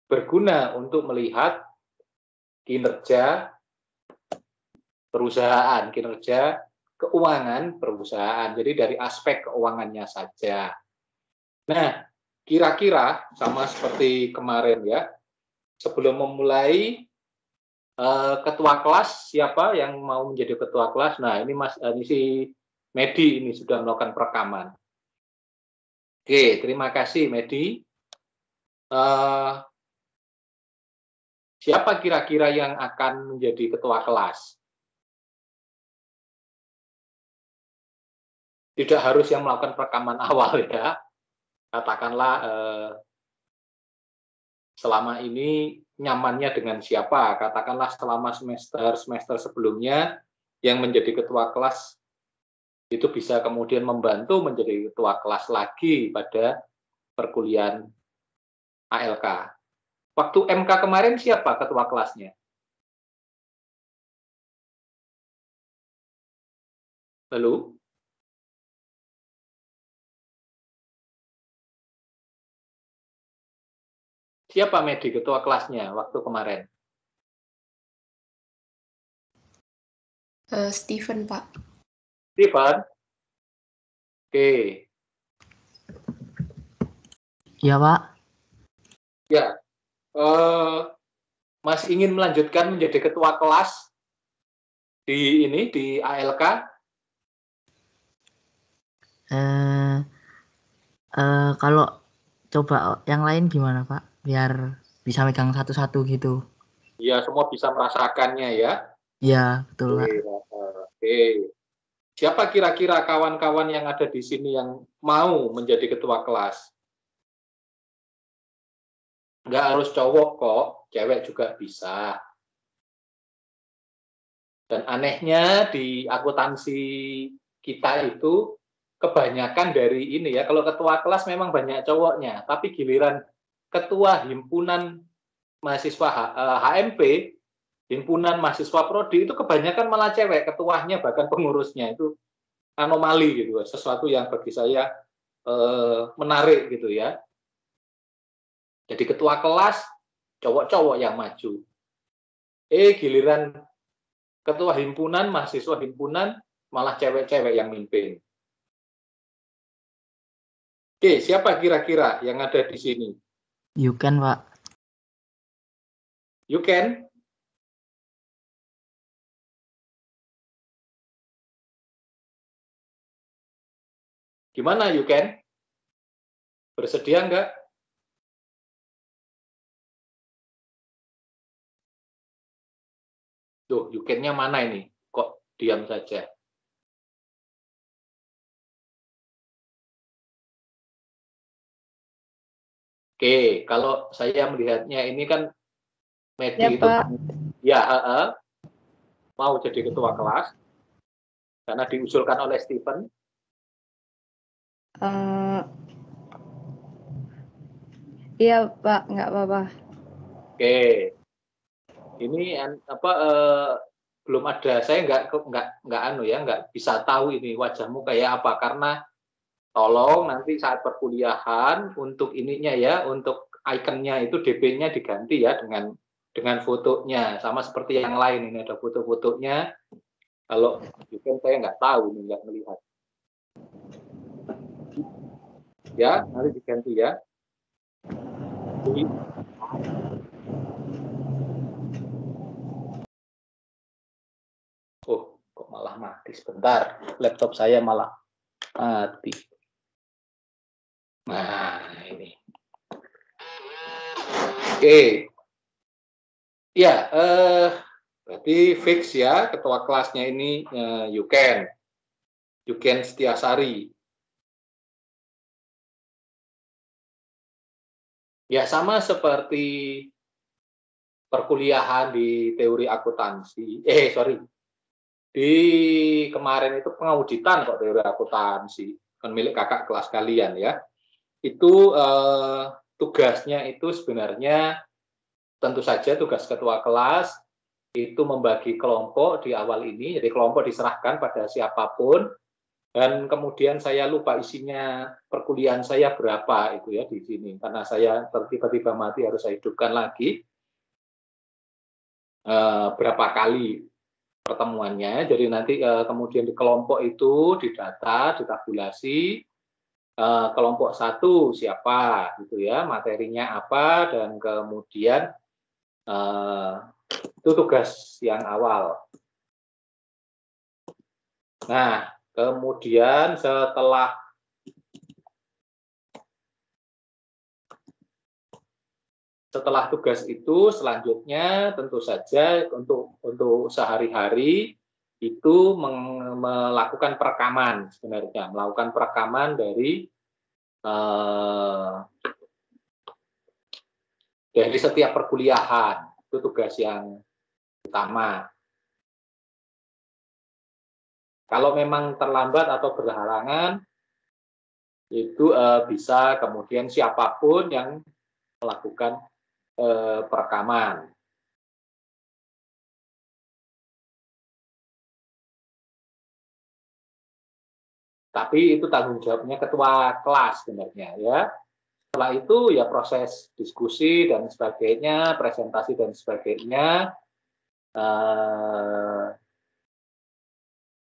berguna untuk melihat kinerja perusahaan, kinerja keuangan perusahaan. Jadi dari aspek keuangannya saja. Nah, kira-kira sama seperti kemarin ya, sebelum memulai ketua kelas, siapa yang mau menjadi ketua kelas? Nah, ini ini si Medi ini sudah melakukan perekaman. Oke, terima kasih Medi. Siapa kira-kira yang akan menjadi ketua kelas? Tidak harus yang melakukan perekaman awal ya. Katakanlah selama ini nyamannya dengan siapa? Katakanlah selama semester sebelumnya yang menjadi ketua kelas itu bisa kemudian membantu menjadi ketua kelas lagi pada perkuliahan ALK. Waktu MK kemarin siapa ketua kelasnya? Lalu? Siapa Medi ketua kelasnya waktu kemarin? Steven, Pak. Steven? Oke. Ya, Pak. Ya. Mas ingin melanjutkan menjadi ketua kelas di ALK? Kalau coba yang lain gimana, Pak? Biar bisa megang satu-satu gitu. Ya, semua bisa merasakannya ya. Iya, betul, Pak. Oke. Siapa kira-kira kawan-kawan yang ada di sini yang mau menjadi ketua kelas? Nggak harus cowok kok, cewek juga bisa. Dan anehnya di akuntansi kita itu kebanyakan dari ini ya, kalau ketua kelas memang banyak cowoknya, tapi giliran ketua himpunan mahasiswa HMP, himpunan mahasiswa prodi itu kebanyakan malah cewek, ketuanya bahkan pengurusnya itu anomali gitu, sesuatu yang bagi saya menarik gitu ya. Jadi ketua kelas cowok-cowok yang maju. Giliran ketua himpunan, mahasiswa himpunan malah cewek-cewek yang mimpin. Oke, siapa kira-kira yang ada di sini? You can, Pak. You can? Gimana you can? Bersedia enggak? Tuh, you can-nya mana ini? Kok diam saja? Oke, kalau saya melihatnya ini kan Medi Ya, itu Pak. ya mau jadi ketua kelas karena diusulkan oleh Steven. Iya, Pak, nggak apa-apa. Oke, ini belum ada, saya nggak bisa tahu ini wajahmu kayak apa karena tolong nanti saat perkuliahan untuk ininya ya, untuk ikonnya itu DP-nya diganti ya dengan fotonya sama seperti yang lain, ini ada foto-fotonya. Kalau mungkin saya nggak tahu nih, nggak melihat. Ya, nanti diganti ya. Oh, kok malah mati sebentar. Laptop saya malah mati. Nah, ini. Oke. Ya, berarti fix ya ketua kelasnya ini you can Setiasari. Ya, sama seperti perkuliahan di teori akuntansi. Di kemarin itu pengauditan kok teori akuntansi, kan milik kakak kelas kalian ya. Itu tugasnya itu sebenarnya tentu saja tugas ketua kelas itu membagi kelompok di awal ini. Jadi kelompok diserahkan pada siapapun Dan kemudian saya lupa isinya perkuliahan saya berapa itu ya di sini, karena saya tiba-tiba mati harus saya hidupkan lagi berapa kali pertemuannya. Jadi nanti kemudian di kelompok itu didata, ditabulasi, kelompok 1 siapa gitu ya, materinya apa, dan kemudian itu tugas yang awal. Nah, kemudian setelah tugas itu, selanjutnya tentu saja untuk sehari-hari itu melakukan perekaman sebenarnya, melakukan perekaman dari setiap perkuliahan. Itu tugas yang utama. Kalau memang terlambat atau berhalangan, itu bisa kemudian siapapun yang melakukan perekaman. Tapi itu tanggung jawabnya ketua kelas sebenarnya ya. Setelah itu ya proses diskusi dan sebagainya, presentasi dan sebagainya.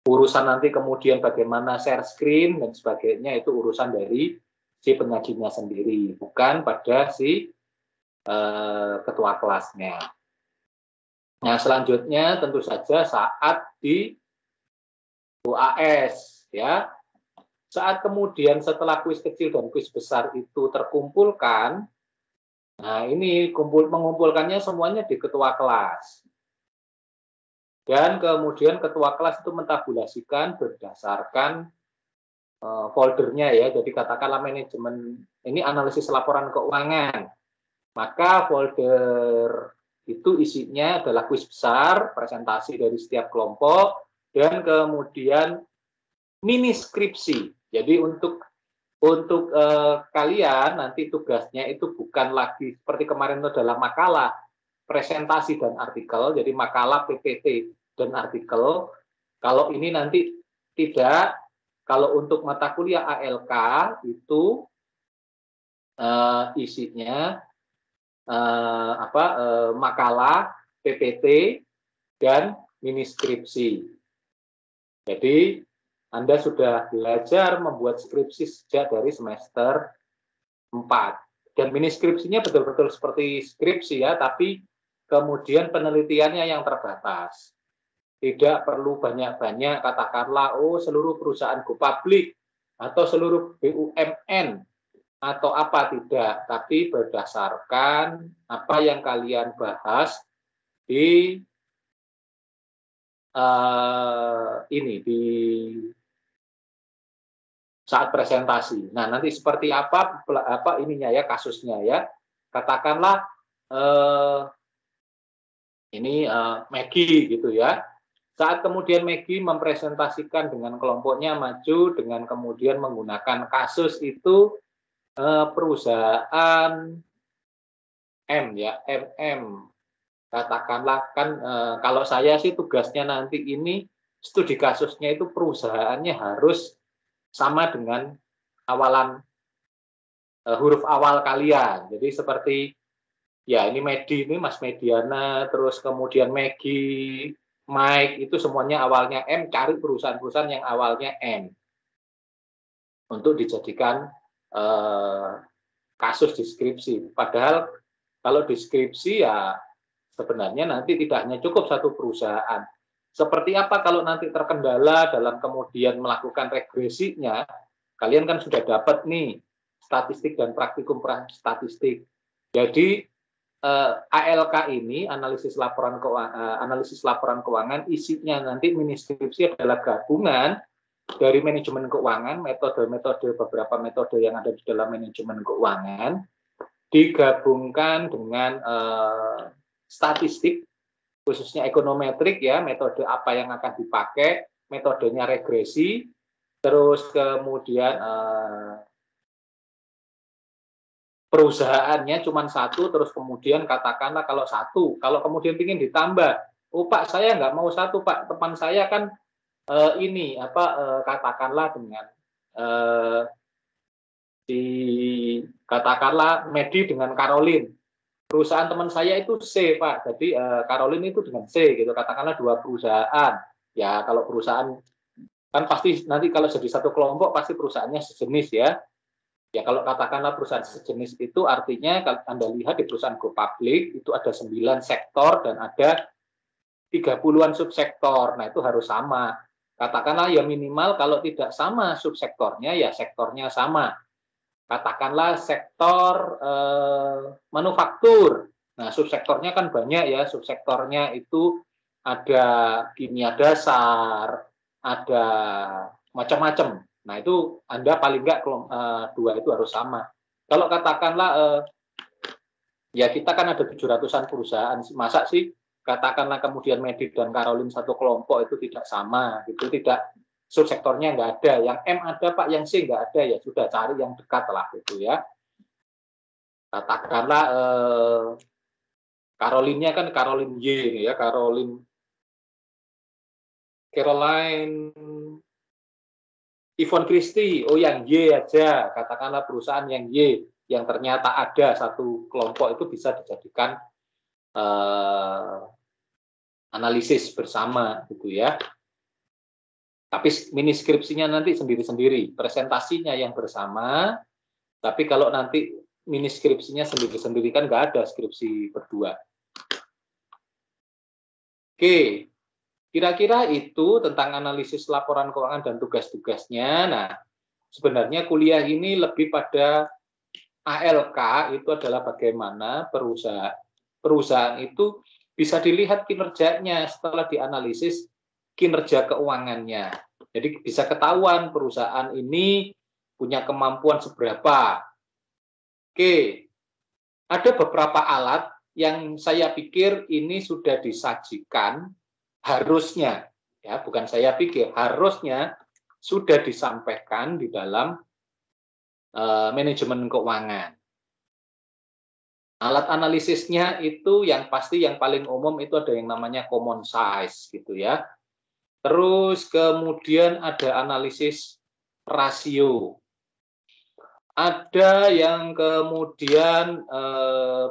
Urusan nanti kemudian bagaimana share screen dan sebagainya itu urusan dari si penyajinya sendiri, bukan pada si ketua kelasnya. Nah, selanjutnya tentu saja saat di UAS ya. Saat kemudian setelah kuis kecil dan kuis besar itu terkumpulkan, nah ini mengumpulkannya semuanya di ketua kelas. Dan kemudian ketua kelas itu mentabulasikan berdasarkan foldernya ya. Jadi katakanlah manajemen, ini analisis laporan keuangan. Maka folder itu isinya adalah kuis besar, presentasi dari setiap kelompok, dan kemudian mini skripsi. Jadi untuk kalian nanti tugasnya itu bukan lagi seperti kemarin itu adalah makalah, presentasi dan artikel. Jadi makalah, PPT dan artikel. Kalau ini nanti tidak. Kalau untuk mata kuliah ALK itu isinya makalah, PPT dan mini skripsi. Jadi Anda sudah belajar membuat skripsi sejak dari semester 4. Dan mini skripsinya betul-betul seperti skripsi ya, tapi kemudian penelitiannya yang terbatas. Tidak perlu banyak-banyak, katakanlah, seluruh perusahaan go public atau seluruh BUMN atau apa, tidak. Tapi berdasarkan apa yang kalian bahas di di saat presentasi. Nah, nanti seperti apa ininya ya, kasusnya ya. Katakanlah ini Maggie gitu ya. Saat kemudian Maggie mempresentasikan dengan kelompoknya maju dengan kemudian menggunakan kasus itu perusahaan M ya, MM. Katakanlah kan kalau saya sih tugasnya nanti ini studi kasusnya itu perusahaannya harus sama dengan awalan huruf awal kalian. Jadi seperti ya ini Medi, ini Mas Mediana, terus kemudian Maggie, Mike, itu semuanya awalnya M, cari perusahaan-perusahaan yang awalnya M untuk dijadikan kasus deskripsi. Padahal kalau deskripsi ya sebenarnya nanti tidak hanya cukup satu perusahaan. Seperti apa kalau nanti terkendala dalam kemudian melakukan regresinya, kalian kan sudah dapat nih statistik dan praktikum statistik. Jadi ALK ini analisis laporan keuangan isinya nanti mini skripsi adalah gabungan dari manajemen keuangan, beberapa metode yang ada di dalam manajemen keuangan digabungkan dengan statistik, khususnya ekonometrik ya, metode apa yang akan dipakai, metodenya regresi, terus kemudian perusahaannya cuma satu, terus kemudian katakanlah kalau kemudian ingin ditambah, Pak saya nggak mau satu Pak, teman saya kan ini katakanlah dengan katakanlah Medi dengan Caroline. Perusahaan teman saya itu C, Pak. Jadi Caroline itu dengan C gitu. Katakanlah 2 perusahaan. Ya, kalau perusahaan kan pasti nanti kalau jadi satu kelompok pasti perusahaannya sejenis ya. Ya kalau katakanlah perusahaan sejenis itu artinya kalau Anda lihat di perusahaan Go Public itu ada 9 sektor dan ada 30-an subsektor. Nah, itu harus sama. Katakanlah ya minimal kalau tidak sama subsektornya ya sektornya sama. Katakanlah sektor manufaktur. Nah, subsektornya kan banyak ya. Subsektornya itu ada kimia dasar, ada macam-macam. Nah, itu Anda paling enggak 2 itu harus sama. Kalau katakanlah ya kita kan ada 700-an perusahaan. Masa sih katakanlah kemudian Medi dan Caroline satu kelompok itu tidak sama, gitu, tidak subsektornya nggak ada, yang M ada Pak, yang C nggak ada, ya sudah cari yang dekat lah gitu ya. Katakanlah Caroline-nya kan Caroline Y ya, Caroline Yvonne Christie, oh yang Y aja, katakanlah perusahaan yang Y, yang ternyata ada satu kelompok itu bisa dijadikan analisis bersama gitu ya. Tapi mini skripsinya nanti sendiri-sendiri, presentasinya yang bersama, tapi kalau nanti mini skripsinya sendiri-sendiri kan nggak ada skripsi berdua. Oke, kira-kira itu tentang analisis laporan keuangan dan tugas-tugasnya. Nah, sebenarnya kuliah ini lebih pada ALK, itu adalah bagaimana perusahaan itu bisa dilihat kinerjanya setelah dianalisis kinerja keuangannya. Jadi bisa ketahuan perusahaan ini punya kemampuan seberapa. Oke, ada beberapa alat yang saya pikir ini sudah disajikan, harusnya, ya bukan saya pikir, harusnya sudah disampaikan di dalam manajemen keuangan. Alat analisisnya itu yang pasti yang paling umum itu ada yang namanya common size gitu ya. Terus kemudian ada analisis rasio. Ada yang kemudian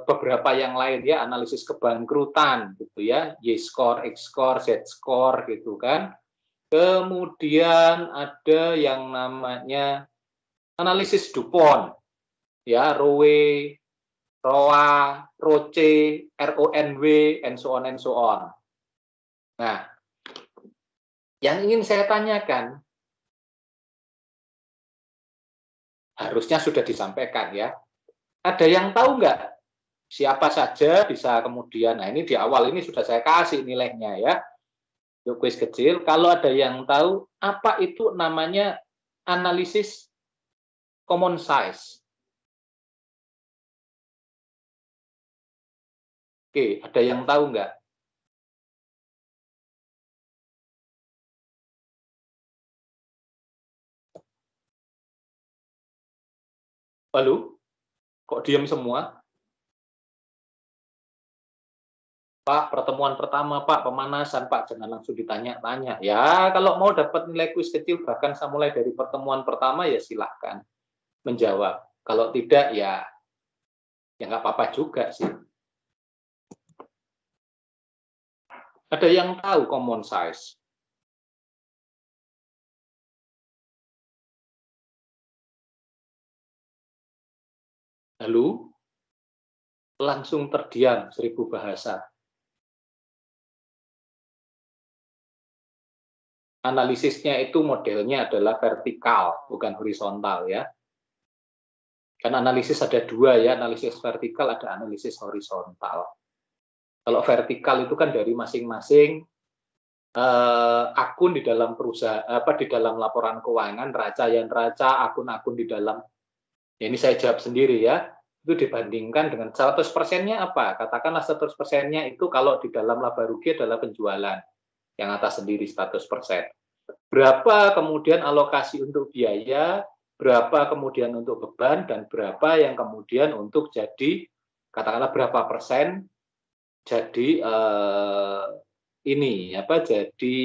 beberapa yang lain ya, analisis kebangkrutan gitu ya, Y-score, X-score, Z-score gitu kan. Kemudian ada yang namanya analisis DuPont ya, ROE, ROA, ROCE, RONW, and so on and so on. Nah, yang ingin saya tanyakan, harusnya sudah disampaikan ya. Ada yang tahu nggak siapa saja bisa kemudian, nah ini di awal ini sudah saya kasih nilainya ya, yuk kuis kecil. Kalau ada yang tahu apa itu namanya analisis common size. Oke, ada yang tahu nggak? Halo? Kok diam semua? Pak, pertemuan pertama, Pak, pemanasan, Pak, jangan langsung ditanya-tanya. Ya, kalau mau dapat nilai kuis kecil, bahkan saya mulai dari pertemuan pertama, ya silahkan menjawab. Kalau tidak, ya nggak apa-apa juga sih. Ada yang tahu common size? Lalu, langsung terdiam 1000 bahasa. Analisisnya itu modelnya adalah vertikal, bukan horizontal ya. Kan analisis ada 2 ya, analisis vertikal, ada analisis horizontal. Kalau vertikal itu kan dari masing-masing akun di dalam perusahaan, di dalam laporan keuangan, neraca, akun-akun di dalam, ya ini saya jawab sendiri ya, itu dibandingkan dengan 100%-nya apa? Katakanlah 100%-nya itu kalau di dalam laba rugi adalah penjualan, yang atas sendiri 100%. Berapa kemudian alokasi untuk biaya, berapa kemudian untuk beban, dan berapa yang kemudian untuk jadi, katakanlah berapa persen jadi jadi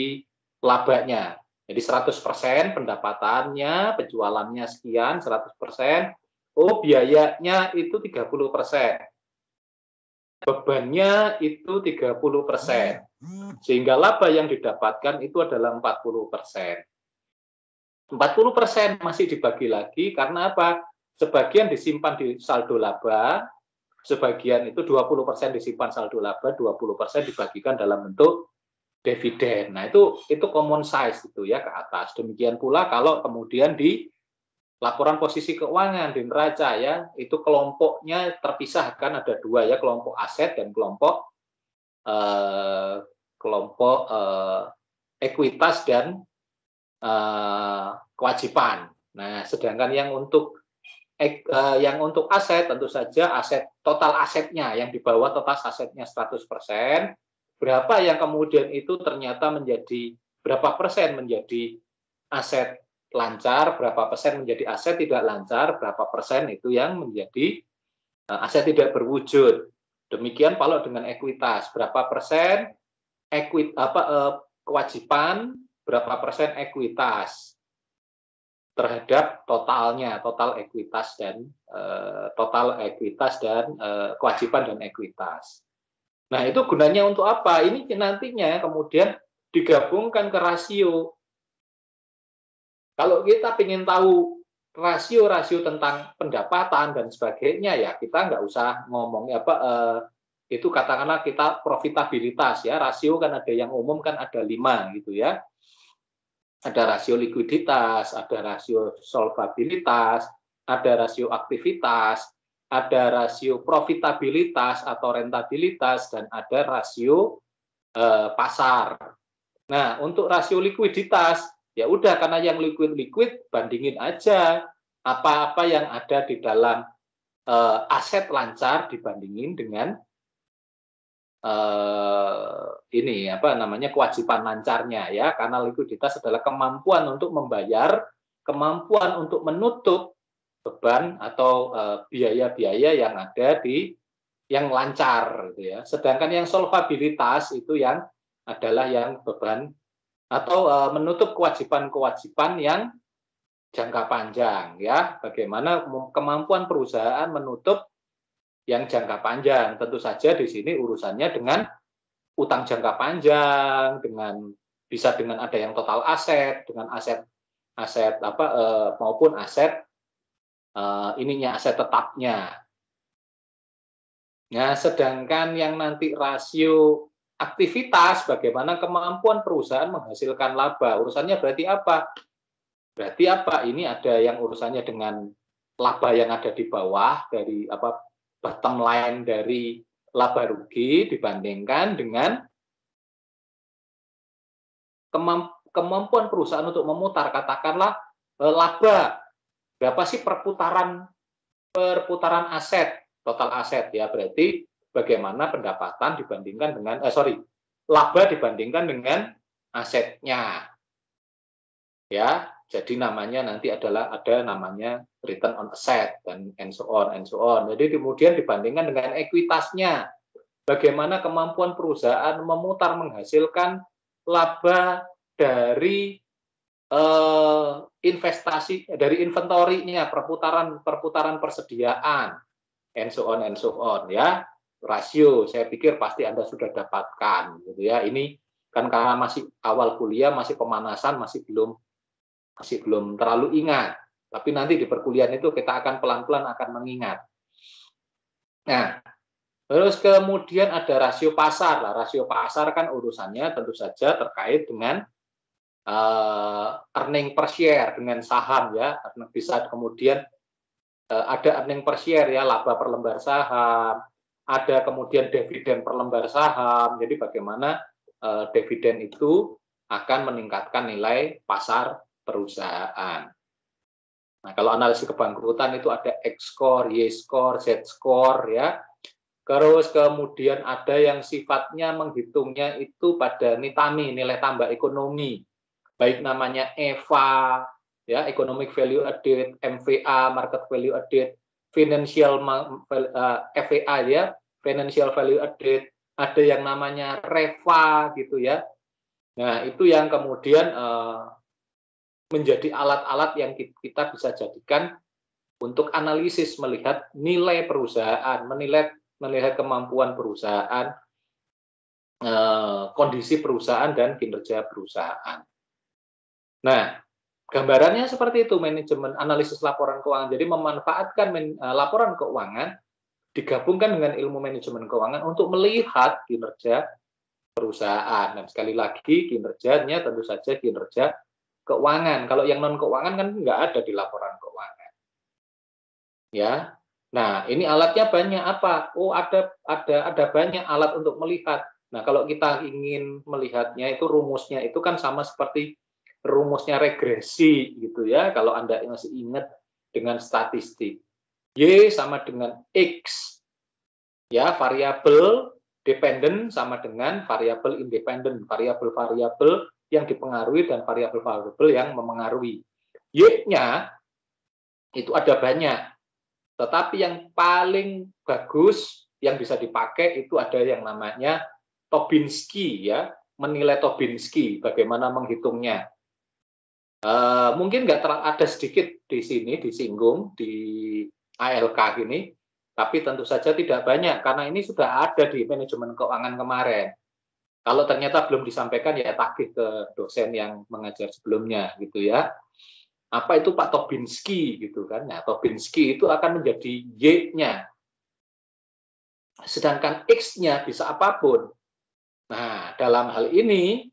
labanya. Jadi 100% pendapatannya, penjualannya sekian, 100%. Oh, biayanya itu 30%. Bebannya itu 30%. Sehingga laba yang didapatkan itu adalah 40%. 40% masih dibagi lagi karena apa? Sebagian disimpan di saldo laba, sebagian itu 20% disimpan saldo laba, 20% dibagikan dalam bentuk dividen. Nah, itu common size itu ya ke atas. Demikian pula kalau kemudian di laporan posisi keuangan di neraca ya, itu kelompoknya terpisahkan ada dua ya, kelompok aset dan kelompok ekuitas dan kewajiban. Nah, sedangkan yang untuk aset tentu saja total asetnya yang di bawah total asetnya 100%, berapa yang kemudian itu ternyata menjadi berapa persen menjadi aset lancar, berapa persen menjadi aset tidak lancar, berapa persen itu yang menjadi aset tidak berwujud. Demikian kalau dengan ekuitas, berapa persen kewajiban, berapa persen ekuitas terhadap totalnya, total ekuitas dan kewajiban dan ekuitas. Nah, itu gunanya untuk apa? Ini nantinya kemudian digabungkan ke rasio. Kalau kita ingin tahu rasio-rasio tentang pendapatan dan sebagainya, ya kita nggak usah ngomong itu katakanlah kita profitabilitas ya, rasio kan ada yang umum kan ada 5 gitu ya. Ada rasio likuiditas, ada rasio solvabilitas, ada rasio aktivitas, ada rasio profitabilitas atau rentabilitas, dan ada rasio pasar. Nah, untuk rasio likuiditas, ya udah karena yang liquid bandingin aja apa-apa yang ada di dalam aset lancar dibandingin dengan kewajiban lancarnya ya, karena likuiditas adalah kemampuan untuk membayar, kemampuan untuk menutup beban atau biaya-biaya yang ada di yang lancar gitu ya. Sedangkan yang solvabilitas itu yang adalah yang beban atau menutup kewajiban-kewajiban yang jangka panjang ya. Bagaimana kemampuan perusahaan menutup yang jangka panjang. Tentu saja di sini urusannya dengan utang jangka panjang, bisa dengan ada yang total aset, dengan aset maupun aset aset tetapnya. Nah, sedangkan yang nanti rasio aktivitas, bagaimana kemampuan perusahaan menghasilkan laba. Urusannya berarti apa? Berarti apa? Ini ada yang urusannya dengan laba yang ada di bawah dari bottom line dari laba rugi dibandingkan dengan kemampuan perusahaan untuk memutar, katakanlah laba berapa sih perputaran aset, total aset ya, berarti bagaimana pendapatan dibandingkan dengan laba dibandingkan dengan asetnya ya. Jadi namanya nanti ada namanya return on asset dan and so on. Jadi kemudian dibandingkan dengan ekuitasnya, bagaimana kemampuan perusahaan memutar menghasilkan laba dari investasi, dari inventorinya, perputaran persediaan, and so on ya. Rasio saya pikir pasti Anda sudah dapatkan gitu ya. Ini kan karena masih awal kuliah, masih pemanasan, masih belum terlalu ingat. Tapi nanti di perkuliahan itu kita akan pelan-pelan akan mengingat. Nah, terus kemudian ada rasio pasar. Nah, rasio pasar kan urusannya tentu saja terkait dengan earning per share, dengan saham ya. Bisa kemudian ada earning per share ya, laba per lembar saham, ada kemudian dividen per lembar saham. Jadi bagaimana dividen itu akan meningkatkan nilai pasar perusahaan. Nah, kalau analisis kebangkrutan itu ada X-score, Y-score, Z-score ya. Terus kemudian ada yang sifatnya menghitungnya itu pada NITAMI, nilai tambah ekonomi. Baik namanya EVA, ya, Economic Value Added, MVA, Market Value Added, Financial FVA ya, Financial Value Added, ada yang namanya REVA gitu ya. Nah, itu yang kemudian menjadi alat-alat yang kita bisa jadikan untuk analisis melihat nilai perusahaan, melihat kemampuan perusahaan, kondisi perusahaan dan kinerja perusahaan. Nah, gambarannya seperti itu manajemen analisis laporan keuangan. Jadi memanfaatkan laporan keuangan digabungkan dengan ilmu manajemen keuangan untuk melihat kinerja perusahaan. Dan sekali lagi kinerjanya tentu saja kinerja keuangan. Kalau yang non keuangan kan nggak ada di laporan keuangan. Ya. Nah, ini alatnya banyak apa? Oh, ada banyak alat untuk melihat. Nah, kalau kita ingin melihatnya itu rumusnya itu kan sama seperti rumusnya regresi gitu ya. Kalau Anda masih ingat dengan statistik. Y sama dengan X. Ya, variabel dependen sama dengan variabel independen, variabel-variabel yang dipengaruhi dan variabel-variabel yang memengaruhi. Y-nya itu ada banyak, tetapi yang paling bagus yang bisa dipakai itu ada yang namanya Tobinski ya, menilai Tobinski, bagaimana menghitungnya. Mungkin nggak ada sedikit di sini disinggung di ALK ini, tapi tentu saja tidak banyak karena ini sudah ada di manajemen keuangan kemarin. Kalau ternyata belum disampaikan ya tagih ke dosen yang mengajar sebelumnya gitu ya. Apa itu Pak Tobinski gitu kan? Nah, Tobinski itu akan menjadi Y-nya. Sedangkan X-nya bisa apapun. Nah, dalam hal ini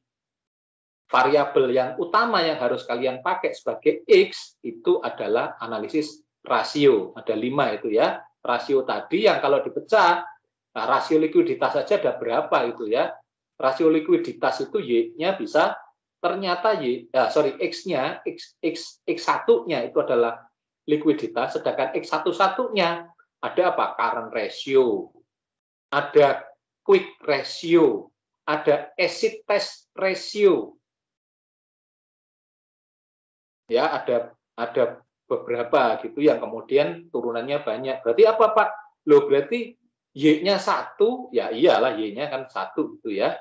variabel yang utama yang harus kalian pakai sebagai X itu adalah analisis rasio. Ada 5 itu ya. Rasio tadi yang kalau dipecah, nah rasio likuiditas saja ada berapa itu ya. Rasio likuiditas itu Y-nya bisa ternyata X-nya, X1-nya itu adalah likuiditas, sedangkan X1-1-nya ada apa? Current ratio, ada quick ratio, ada acid test ratio. Ya, ada beberapa gitu yang kemudian turunannya banyak. Berarti apa, Pak? Loh, berarti Y-nya 1, ya iyalah Y-nya kan 1 gitu ya.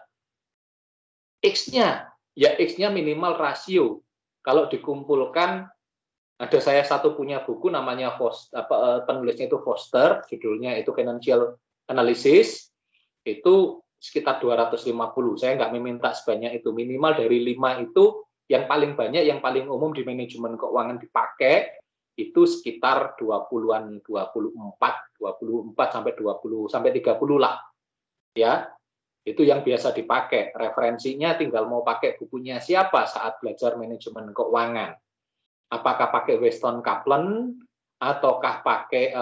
X-nya, ya X-nya minimal rasio. Kalau dikumpulkan, ada saya satu punya buku namanya penulisnya itu Foster, judulnya itu Financial Analysis, itu sekitar 250. Saya nggak meminta sebanyak itu, minimal dari 5 itu yang paling banyak, yang paling umum di manajemen keuangan dipakai, itu sekitar 20-an, 24 sampai 20 sampai 30 lah. Ya. Itu yang biasa dipakai. Referensinya tinggal mau pakai bukunya siapa saat belajar manajemen keuangan. Apakah pakai Weston Kaplan ataukah pakai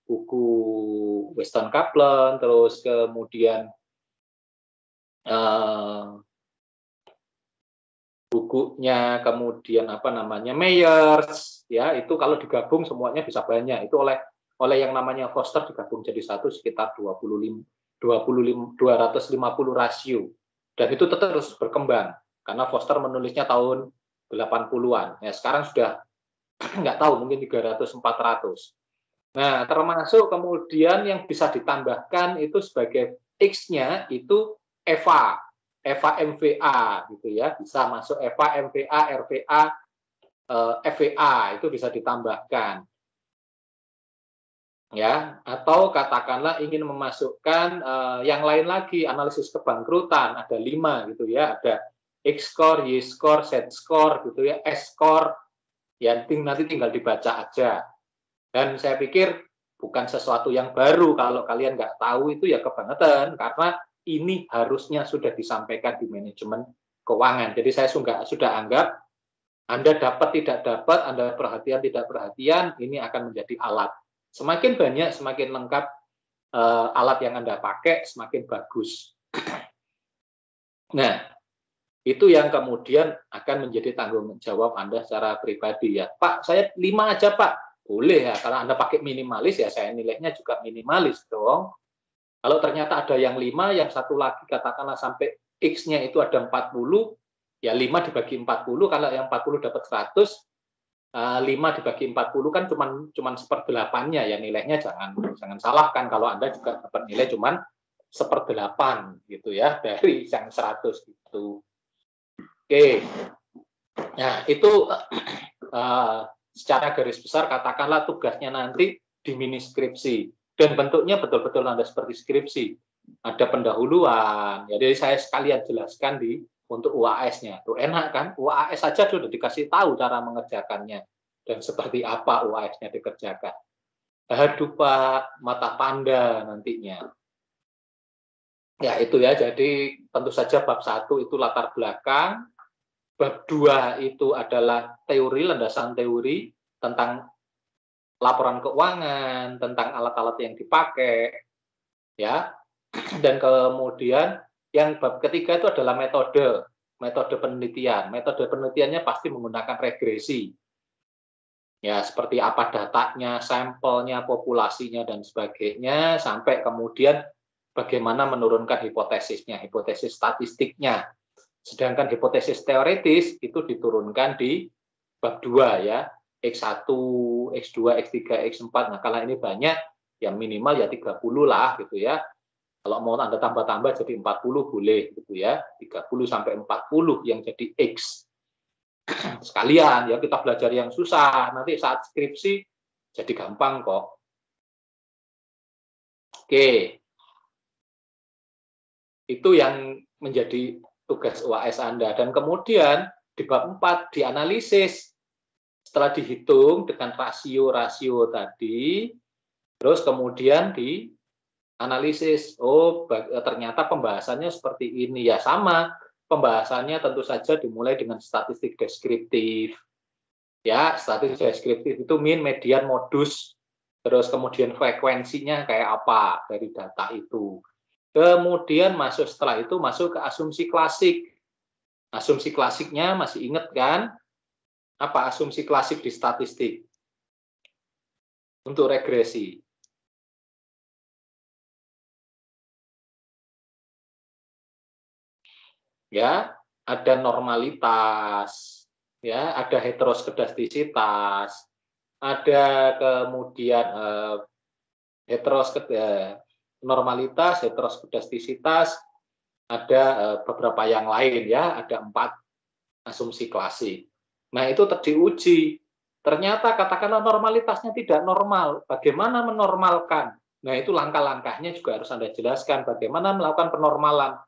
buku Weston Kaplan, terus kemudian bukunya kemudian apa namanya Meyers ya, itu kalau digabung semuanya bisa banyak. Itu oleh yang namanya Foster digabung jadi satu sekitar 250 rasio, dan itu terus berkembang karena Foster menulisnya tahun 80-an ya, sekarang sudah nggak tahu mungkin 300-400. Nah, termasuk kemudian yang bisa ditambahkan itu sebagai X-nya itu EVA MVA gitu ya, bisa masuk EVA MVA RVA FVA, itu bisa ditambahkan. Ya, atau katakanlah ingin memasukkan yang lain lagi, analisis kebangkrutan, ada 5 gitu ya, ada X-score, Y-score, Z-score gitu ya, S-score, ya nanti tinggal dibaca aja. Dan saya pikir bukan sesuatu yang baru, kalau kalian nggak tahu itu ya kebangetan, karena ini harusnya sudah disampaikan di manajemen keuangan. Jadi saya sudah anggap Anda dapat tidak dapat, Anda perhatian tidak perhatian, ini akan menjadi alat. Semakin banyak, semakin lengkap alat yang Anda pakai, semakin bagus. Nah, itu yang kemudian akan menjadi tanggung jawab Anda secara pribadi ya. Pak, saya 5 aja Pak. Boleh ya, kalau Anda pakai minimalis ya saya nilainya juga minimalis dong. Kalau ternyata ada yang 5, yang satu lagi katakanlah sampai X-nya itu ada 40, ya 5 dibagi 40, kalau yang 40 dapat 100, 5 dibagi 40 kan cuman 1/8-nya ya, nilainya jangan salahkan kalau Anda juga dapat nilai cuman 1/8 gitu ya dari yang 100. Itu. Oke. Nah, itu secara garis besar katakanlah tugasnya nanti di mini skripsi. Dan bentuknya betul-betul ada seperti skripsi. Ada pendahuluan. Jadi saya sekalian jelaskan untuk UAS-nya. Tuh enak kan? UAS saja sudah dikasih tahu cara mengerjakannya. Dan seperti apa UAS-nya dikerjakan. Aduh Pak, mata panda nantinya. Ya itu ya, jadi tentu saja bab 1 itu latar belakang. Bab 2 itu adalah teori, landasan teori tentang laporan keuangan, tentang alat-alat yang dipakai, ya. Dan kemudian yang bab ketiga itu adalah metode penelitian. Metode penelitiannya pasti menggunakan regresi. Ya, seperti apa datanya, sampelnya, populasinya dan sebagainya, sampai kemudian bagaimana menurunkan hipotesisnya, hipotesis statistiknya. Sedangkan hipotesis teoritis itu diturunkan di bab 2 ya. X1, X2, X3, X4. Nah, kalau ini banyak, ya minimal ya 30 lah gitu ya. Kalau mau Anda tambah-tambah jadi 40 boleh gitu ya. 30 sampai 40 yang jadi X. Sekalian ya kita belajar yang susah. Nanti saat skripsi jadi gampang kok. Oke. Itu yang menjadi tugas UAS Anda. Dan kemudian di bab 4 dianalisis. Setelah dihitung dengan rasio-rasio tadi, terus kemudian dianalisis. Oh, ternyata pembahasannya seperti ini. Ya sama, pembahasannya tentu saja dimulai dengan statistik deskriptif. Ya, statistik deskriptif itu min, median, modus, terus kemudian frekuensinya kayak apa dari data itu. Kemudian setelah itu masuk ke asumsi klasik. Asumsi klasiknya masih ingat kan? Apa asumsi klasik di statistik untuk regresi? Ya, ada normalitas, ya, ada heteroskedastisitas, ada kemudian normalitas, heteroskedastisitas, ada beberapa yang lain ya, ada 4 asumsi klasik. Nah, itu diuji. Ternyata katakanlah normalitasnya tidak normal. Bagaimana menormalkan? Nah, itu langkah-langkahnya juga harus Anda jelaskan. Bagaimana melakukan penormalan?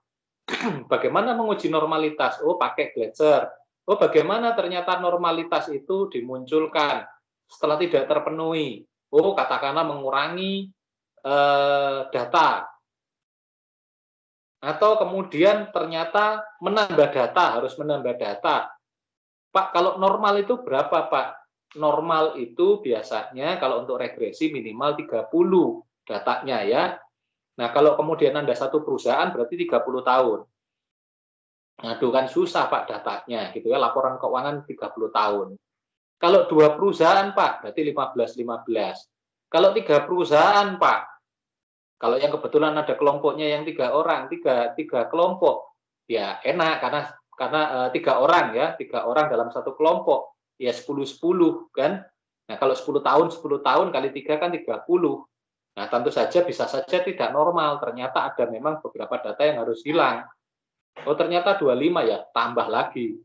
Bagaimana menguji normalitas? Oh, pakai Gletser. Oh, bagaimana ternyata normalitas itu dimunculkan setelah tidak terpenuhi? Oh, katakanlah mengurangi data. Atau kemudian ternyata menambah data, harus menambah data. Pak, kalau normal itu berapa, Pak? Normal itu biasanya kalau untuk regresi minimal 30 datanya ya. Nah, kalau kemudian Anda satu perusahaan berarti 30 tahun. Aduh kan susah Pak datanya gitu ya, laporan keuangan 30 tahun. Kalau 2 perusahaan Pak, berarti 15. Kalau 3 perusahaan Pak, kalau yang kebetulan ada kelompoknya yang 3 orang, 3 kelompok, ya enak karena 3 orang ya, 3 orang dalam satu kelompok, ya 10 kan. Nah, kalau 10 tahun kali 3 kan 30. Nah, tentu saja bisa saja tidak normal, ternyata ada memang beberapa data yang harus hilang. Oh, ternyata 25 ya, tambah lagi.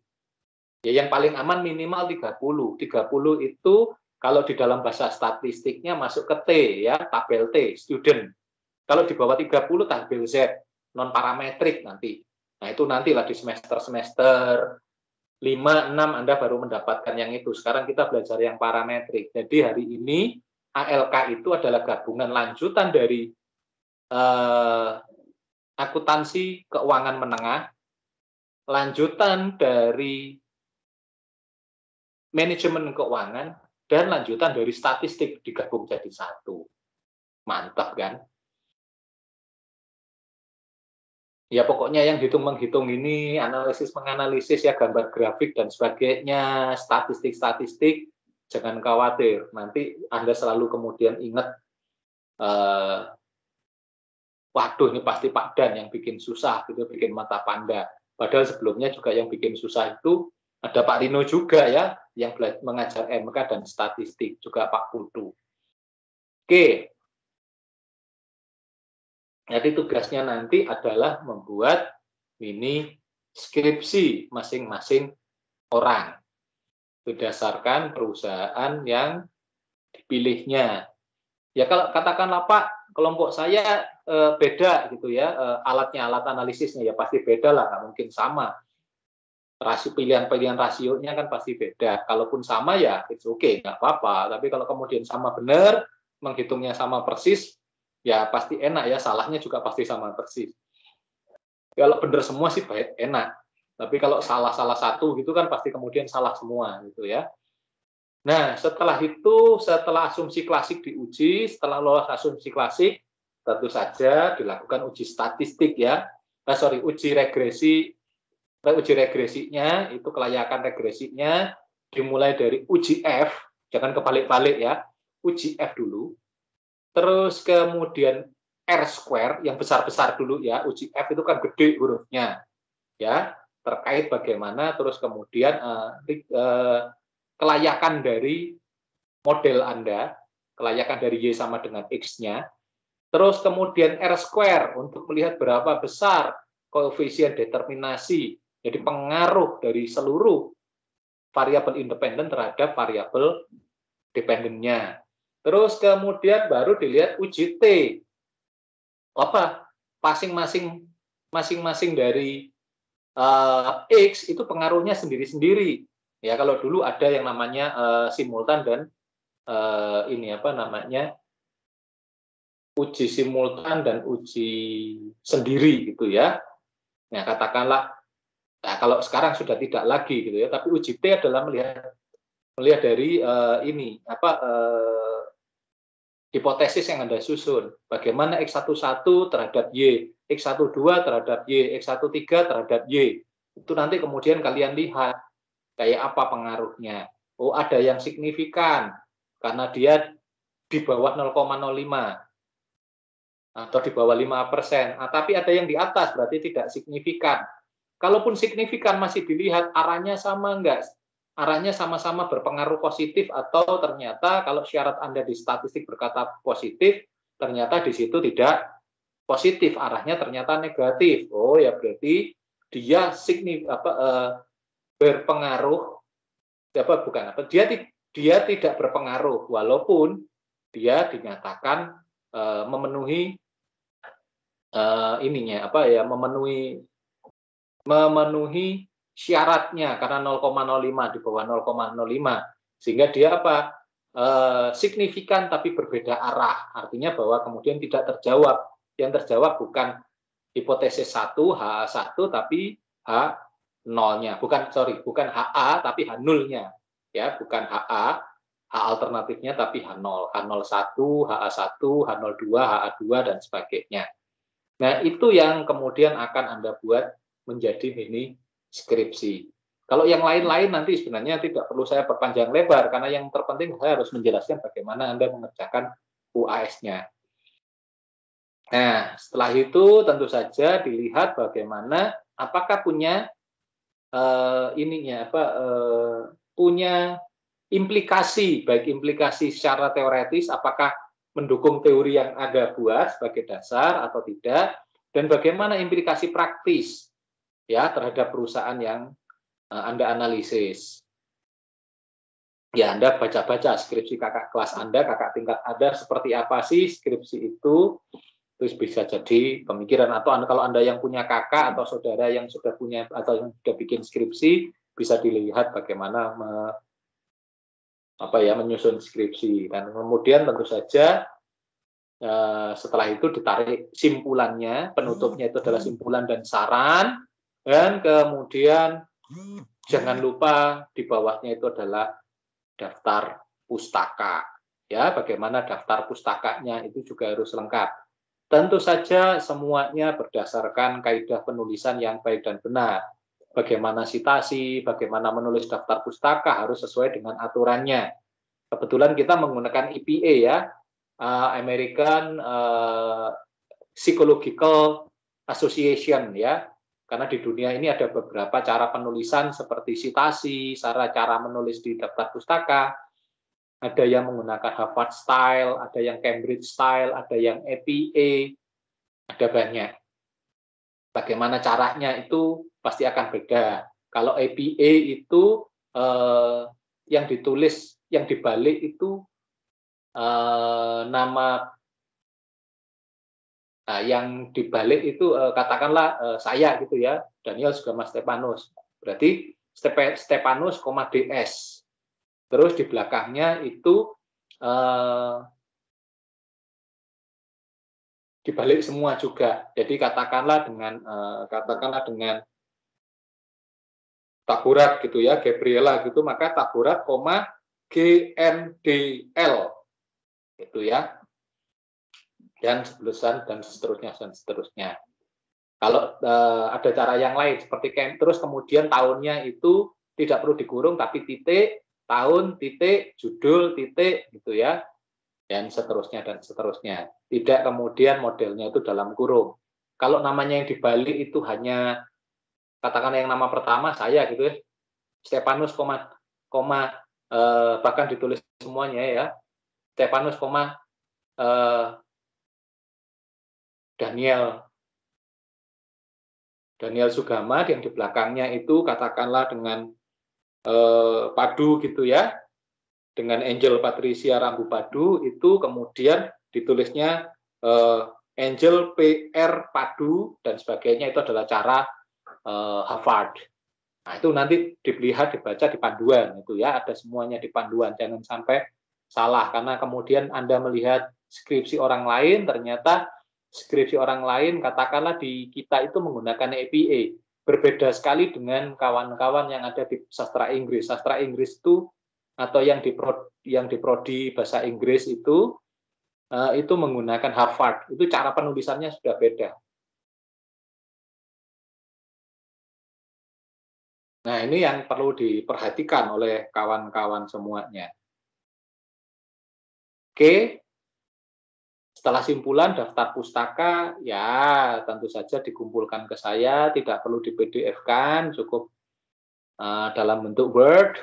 Ya, yang paling aman minimal 30. 30 itu kalau di dalam bahasa statistiknya masuk ke T ya, tabel T, student. Kalau di bawah 30 tabel Z, non parametrik nanti. Nah, itu nantilah di semester 5, 6 Anda baru mendapatkan yang itu. Sekarang kita belajar yang parametrik. Jadi hari ini ALK itu adalah gabungan lanjutan dari akuntansi keuangan menengah, lanjutan dari manajemen keuangan, dan lanjutan dari statistik digabung jadi satu. Mantap kan? Ya pokoknya yang hitung-menghitung ini, analisis-menganalisis ya, gambar grafik dan sebagainya, statistik-statistik, jangan khawatir. Nanti Anda selalu kemudian ingat, waduh ini pasti Pak Dan yang bikin susah, gitu, bikin mata panda. Padahal sebelumnya juga yang bikin susah itu ada Pak Rino juga ya, yang mengajar MK dan statistik, juga Pak Putu. Oke. Jadi tugasnya nanti adalah membuat mini skripsi masing-masing orang berdasarkan perusahaan yang dipilihnya. Ya kalau katakanlah Pak, kelompok saya beda gitu ya, alatnya, alat analisisnya ya pasti beda lah, nggak mungkin sama. Pilihan-pilihan rasionya kan pasti beda. Kalaupun sama ya it's okay, nggak apa-apa. Tapi kalau kemudian sama benar, menghitungnya sama persis, ya pasti enak ya, salahnya juga pasti sama persis. Kalau benar semua sih baik, enak. Tapi kalau salah-salah satu gitu kan pasti kemudian salah semua gitu ya. Nah, setelah itu, setelah asumsi klasik diuji, setelah lolos asumsi klasik, tentu saja dilakukan uji statistik ya. Uji regresinya, itu kelayakan regresinya, dimulai dari uji F, jangan kebalik-balik ya, uji F dulu, terus kemudian R-square, yang besar-besar dulu ya, uji F itu kan gede hurufnya, ya, terkait bagaimana, terus kemudian kelayakan dari model Anda, kelayakan dari Y sama dengan X-nya, terus kemudian R-square untuk melihat berapa besar koefisien determinasi, jadi pengaruh dari seluruh variabel independen terhadap variabel dependennya. Terus kemudian baru dilihat uji T. Apa? Masing-masing dari X itu pengaruhnya sendiri-sendiri. Ya, kalau dulu ada yang namanya simultan dan ini apa namanya? Uji simultan dan uji sendiri gitu ya. Nah, katakanlah kalau sekarang sudah tidak lagi gitu ya, tapi uji T adalah melihat dari ini apa hipotesis yang Anda susun. Bagaimana X11 terhadap Y, X12 terhadap Y, X13 terhadap Y. Itu nanti kemudian kalian lihat kayak apa pengaruhnya. Oh, ada yang signifikan karena dia di bawah 0,05 atau di bawah 5%. Tapi ada yang di atas berarti tidak signifikan. Kalaupun signifikan masih dilihat arahnya sama enggak? Arahnya sama-sama berpengaruh positif atau ternyata kalau syarat Anda di statistik berkata positif, ternyata di situ tidak positif, arahnya ternyata negatif. Oh ya berarti dia berpengaruh dia tidak berpengaruh walaupun dia dinyatakan memenuhi memenuhi syaratnya karena 0,05 di bawah 0,05 sehingga dia signifikan tapi berbeda arah, artinya bahwa kemudian tidak terjawab. Yang terjawab bukan hipotesis 1 HA1 tapi H0-nya, bukan HA tapi H0-nya ya, bukan HA H alternatifnya tapi H0, H01, HA1, H02, HA2 dan sebagainya. Nah, itu yang kemudian akan Anda buat menjadi mini skripsi. Kalau yang lain-lain nanti sebenarnya tidak perlu saya perpanjang lebar, karena yang terpenting saya harus menjelaskan bagaimana Anda mengerjakan UAS-nya. Nah, setelah itu tentu saja dilihat bagaimana apakah punya punya implikasi, baik implikasi secara teoretis, apakah mendukung teori yang Anda buat sebagai dasar atau tidak, dan bagaimana implikasi praktis ya terhadap perusahaan yang Anda analisis. Ya, Anda baca-baca skripsi kakak kelas Anda, kakak tingkat Anda, seperti apa sih skripsi itu, terus bisa jadi pemikiran. Atau kalau Anda yang punya kakak atau saudara yang sudah punya atau yang sudah bikin skripsi, bisa dilihat bagaimana menyusun skripsi. Dan kemudian tentu saja setelah itu ditarik simpulannya, penutupnya itu adalah simpulan dan saran, dan kemudian jangan lupa di bawahnya itu adalah daftar pustaka. Ya, bagaimana daftar pustakanya itu juga harus lengkap. Tentu saja semuanya berdasarkan kaidah penulisan yang baik dan benar. Bagaimana citasi, bagaimana menulis daftar pustaka harus sesuai dengan aturannya. Kebetulan kita menggunakan EPA ya, American Psychological Association ya, karena di dunia ini ada beberapa cara penulisan seperti citasi, cara menulis di daftar pustaka, ada yang menggunakan Harvard Style, ada yang Cambridge Style, ada yang EPA, ada banyak. bagaimana caranya itu pasti akan beda. Kalau APA itu yang ditulis, yang dibalik itu nama, yang dibalik itu katakanlah saya gitu ya, Daniel Sugama Stepanus. Berarti Stepanus, DS. Terus di belakangnya itu dibalik semua juga. Jadi katakanlah dengan Taburat gitu ya, Gabriela gitu, maka Taburat, GNDL gitu ya, dan seterusnya. Kalau ada cara yang lain seperti terus kemudian tahunnya itu tidak perlu dikurung tapi titik, tahun, titik, judul, titik gitu ya, dan seterusnya. Tidak kemudian modelnya itu dalam kurung. Kalau namanya yang dibalik itu hanya katakan yang nama pertama saya gitu ya, Stepanus, bahkan ditulis semuanya ya, Stepanus, Daniel Sugama, yang di belakangnya itu katakanlah dengan padu gitu ya, dengan Angel Patricia Rambu Padu, itu kemudian ditulisnya Angel PR Padu dan sebagainya, itu adalah cara Harvard. Nah, itu nanti dilihat, dibaca di panduan itu ya, ada semuanya di panduan. Jangan sampai salah karena kemudian Anda melihat skripsi orang lain, ternyata skripsi orang lain katakanlah di kita itu menggunakan APA. Berbeda sekali dengan kawan-kawan yang ada di sastra Inggris. Sastra Inggris itu atau yang di prodi bahasa Inggris itu menggunakan Harvard. Itu cara penulisannya sudah beda. Nah, ini yang perlu diperhatikan oleh kawan-kawan semuanya. Oke, setelah simpulan daftar pustaka, ya tentu saja dikumpulkan ke saya, tidak perlu di PDF-kan, cukup dalam bentuk Word,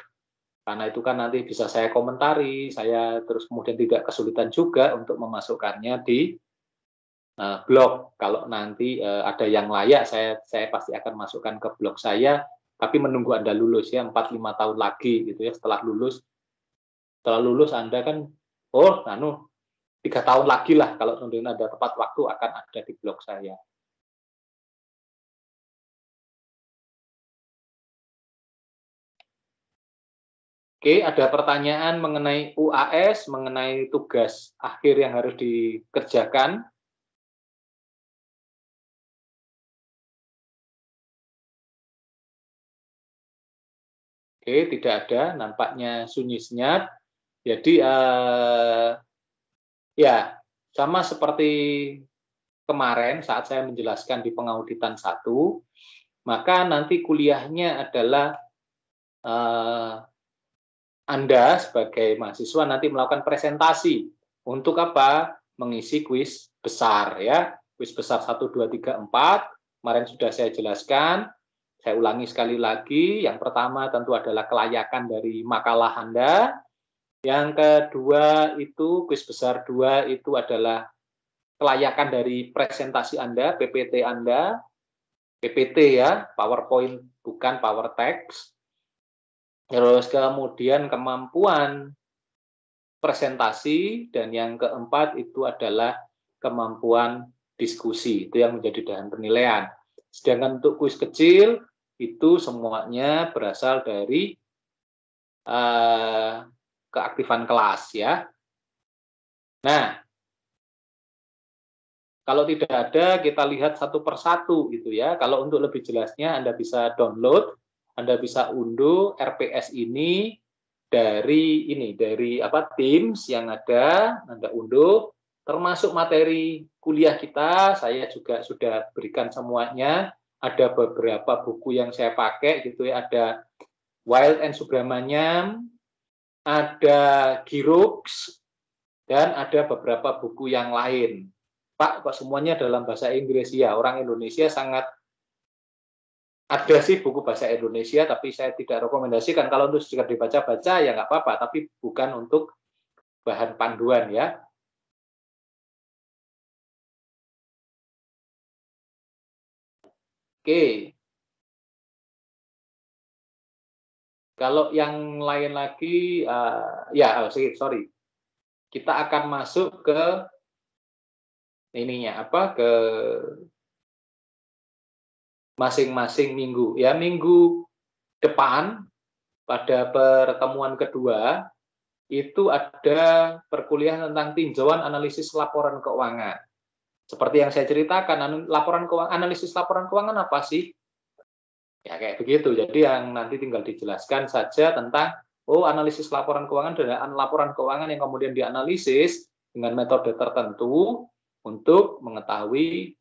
karena itu kan nanti bisa saya komentari, saya terus kemudian tidak kesulitan juga untuk memasukkannya di blog. Kalau nanti ada yang layak, saya pasti akan masukkan ke blog saya, tapi menunggu Anda lulus ya, 4-5 tahun lagi gitu ya, setelah lulus Anda kan 3 tahun lagi lah kalau kemudian ada tepat waktu akan ada di blog saya. Oke, ada pertanyaan mengenai UAS, mengenai tugas akhir yang harus dikerjakan. Oke, tidak ada, nampaknya sunyi senyap. Jadi ya sama seperti kemarin saat saya menjelaskan di pengauditan 1, maka nanti kuliahnya adalah Anda sebagai mahasiswa nanti melakukan presentasi untuk apa? Mengisi kuis besar ya. Kuis besar 1, 2, 3, 4. Kemarin sudah saya jelaskan. Saya ulangi sekali lagi, yang pertama tentu adalah kelayakan dari makalah Anda. Yang kedua itu, kuis besar 2 itu adalah kelayakan dari presentasi Anda, PPT Anda. PPT ya, PowerPoint bukan Power Text. Terus kemudian kemampuan presentasi, dan yang keempat itu adalah kemampuan diskusi. Itu yang menjadi bahan penilaian. Sedangkan untuk kuis kecil, itu semuanya berasal dari keaktifan kelas ya. Nah, kalau tidak ada, kita lihat satu persatu gitu ya. Kalau untuk lebih jelasnya Anda bisa download, Anda bisa unduh RPS ini dari Teams yang ada, Anda unduh, termasuk materi kuliah kita, saya juga sudah berikan semuanya. Ada beberapa buku yang saya pakai gitu ya, ada Wild and Subramanyam, ada Giroux, dan ada beberapa buku yang lain. Pak, kok semuanya dalam bahasa Inggris? Ya, orang Indonesia sangat ada sih buku bahasa Indonesia, tapi saya tidak rekomendasikan. Kalau untuk sekedar dibaca-baca ya nggak apa-apa, tapi bukan untuk bahan panduan ya. Oke. Kalau yang lain lagi, sorry. Kita akan masuk ke ininya apa, ke masing-masing minggu. Ya, minggu depan pada pertemuan kedua itu ada perkuliahan tentang tinjauan analisis laporan keuangan. Seperti yang saya ceritakan, analisis laporan keuangan apa sih? Ya kayak begitu. Jadi yang nanti tinggal dijelaskan saja tentang analisis laporan keuangan adalah laporan keuangan yang kemudian dianalisis dengan metode tertentu untuk mengetahui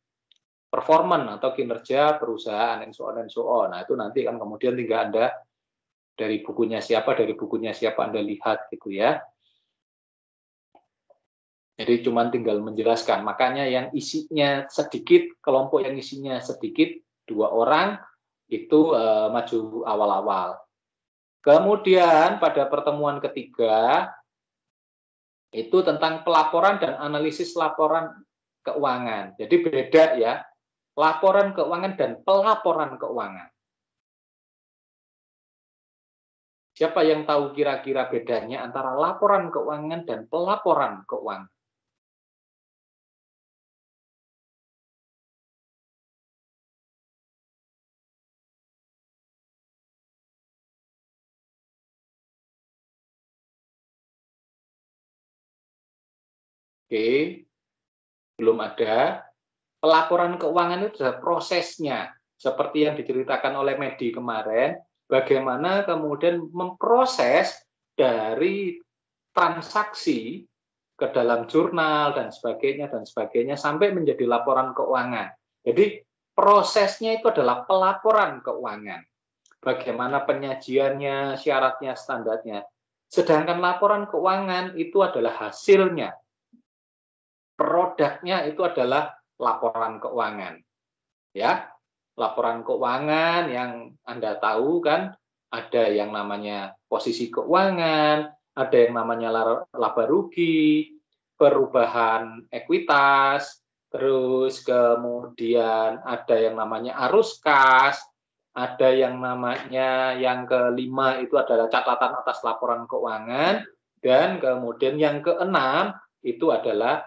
performan atau kinerja perusahaan and so on and so on. Nah, itu nanti kan kemudian tinggal Anda dari bukunya siapa Anda lihat gitu ya. Jadi cuma tinggal menjelaskan. Makanya yang isinya sedikit, kelompok yang isinya sedikit, 2 orang, itu maju awal-awal. Kemudian pada pertemuan ketiga, itu tentang pelaporan dan analisis laporan keuangan. Jadi beda ya, laporan keuangan dan pelaporan keuangan. Siapa yang tahu kira-kira bedanya antara laporan keuangan dan pelaporan keuangan? Oke, belum ada. Pelaporan keuangan itu adalah prosesnya, seperti yang diceritakan oleh Medi kemarin, bagaimana kemudian memproses dari transaksi ke dalam jurnal dan sebagainya sampai menjadi laporan keuangan. Jadi prosesnya itu adalah pelaporan keuangan. Bagaimana penyajiannya, syaratnya, standarnya. Sedangkan laporan keuangan itu adalah hasilnya. Produknya itu adalah laporan keuangan. Ya, laporan keuangan yang Anda tahu kan ada yang namanya posisi keuangan, ada yang namanya laba rugi, perubahan ekuitas, terus kemudian ada yang namanya arus kas, ada yang namanya yang kelima itu adalah catatan atas laporan keuangan, dan kemudian yang keenam itu adalah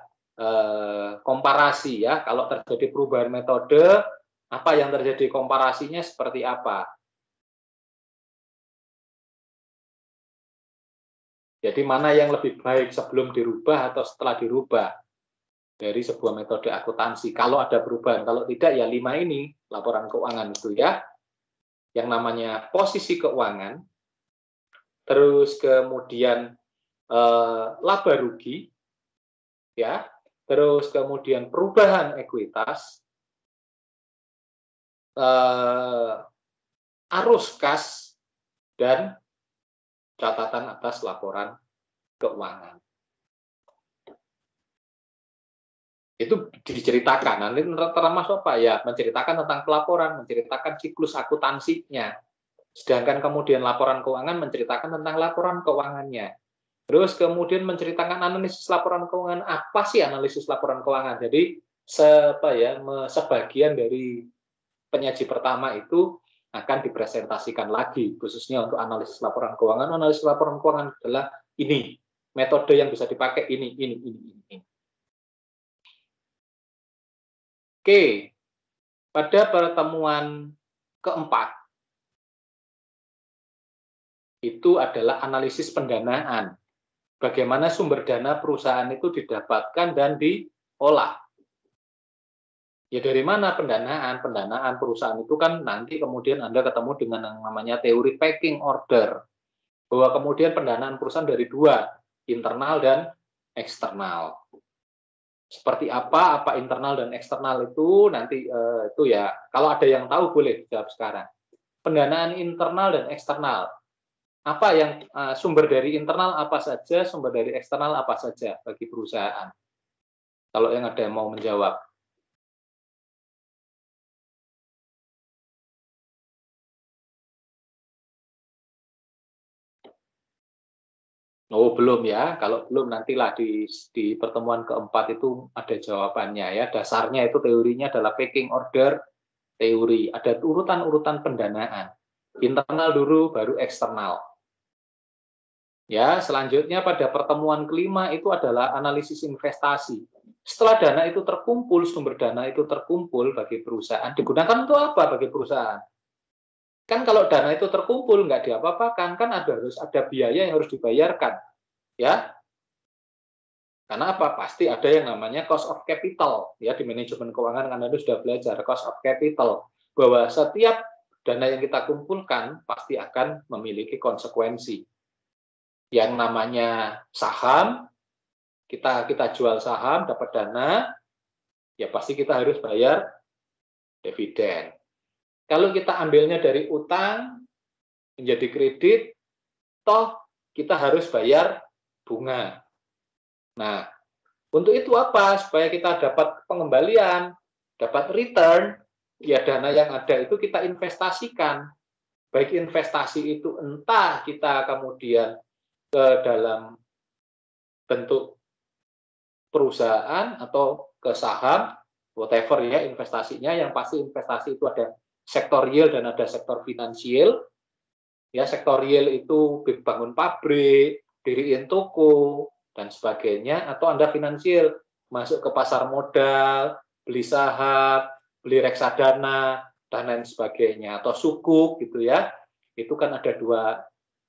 komparasi ya. Kalau terjadi perubahan metode, apa yang terjadi komparasinya seperti apa? Jadi mana yang lebih baik sebelum dirubah atau setelah dirubah dari sebuah metode akuntansi? Kalau ada perubahan, kalau tidak ya 5 ini laporan keuangan itu ya. Yang namanya posisi keuangan, terus kemudian laba rugi, ya, terus kemudian perubahan ekuitas, arus kas, dan catatan atas laporan keuangan. Itu diceritakan. Nanti termasuk apa ya? Menceritakan tentang pelaporan, menceritakan siklus akuntansinya. Sedangkan kemudian laporan keuangan menceritakan tentang laporan keuangannya. Terus kemudian menceritakan analisis laporan keuangan. Apa sih analisis laporan keuangan? Jadi sebagian dari penyaji pertama itu akan dipresentasikan lagi, khususnya untuk analisis laporan keuangan. Analisis laporan keuangan adalah ini, metode yang bisa dipakai ini. Oke, pada pertemuan keempat, itu adalah analisis pendanaan. Bagaimana sumber dana perusahaan itu didapatkan dan diolah. Ya dari mana pendanaan? Pendanaan perusahaan itu kan nanti kemudian Anda ketemu dengan yang namanya teori packing order. Bahwa kemudian pendanaan perusahaan dari 2, internal dan eksternal. Seperti apa internal dan eksternal itu nanti itu ya, kalau ada yang tahu boleh jawab sekarang. Pendanaan internal dan eksternal. Apa yang sumber dari internal apa saja, sumber dari eksternal apa saja bagi perusahaan? Kalau yang ada yang mau menjawab. Oh, belum ya. Kalau belum nantilah di pertemuan keempat itu ada jawabannya ya. Dasarnya itu teorinya adalah packing order teori. Ada urutan-urutan pendanaan. Internal dulu, baru eksternal. Ya, selanjutnya pada pertemuan kelima itu adalah analisis investasi. Setelah dana itu terkumpul, sumber dana itu terkumpul bagi perusahaan, digunakan untuk apa bagi perusahaan? Kan kalau dana itu terkumpul, nggak diapa-apakan, kan harus ada biaya yang harus dibayarkan. Ya, karena apa? Pasti ada yang namanya cost of capital. Ya, di manajemen keuangan kan Anda sudah belajar cost of capital. Bahwa setiap dana yang kita kumpulkan pasti akan memiliki konsekuensi. Yang namanya saham, kita jual saham, dapat dana, ya pasti kita harus bayar dividen. Kalau kita ambilnya dari utang, menjadi kredit, toh kita harus bayar bunga. Nah, untuk itu apa? Supaya kita dapat pengembalian, dapat return, ya dana yang ada itu kita investasikan. Baik investasi itu entah kita kemudian ke dalam bentuk perusahaan atau ke saham, whatever ya investasinya, yang pasti investasi itu ada sektor real dan ada sektor finansial. Ya, sektor real itu bangun pabrik, diriin toko, dan sebagainya, atau Anda finansial, masuk ke pasar modal, beli saham, beli reksadana, dan lain sebagainya, atau sukuk gitu ya. Itu kan ada dua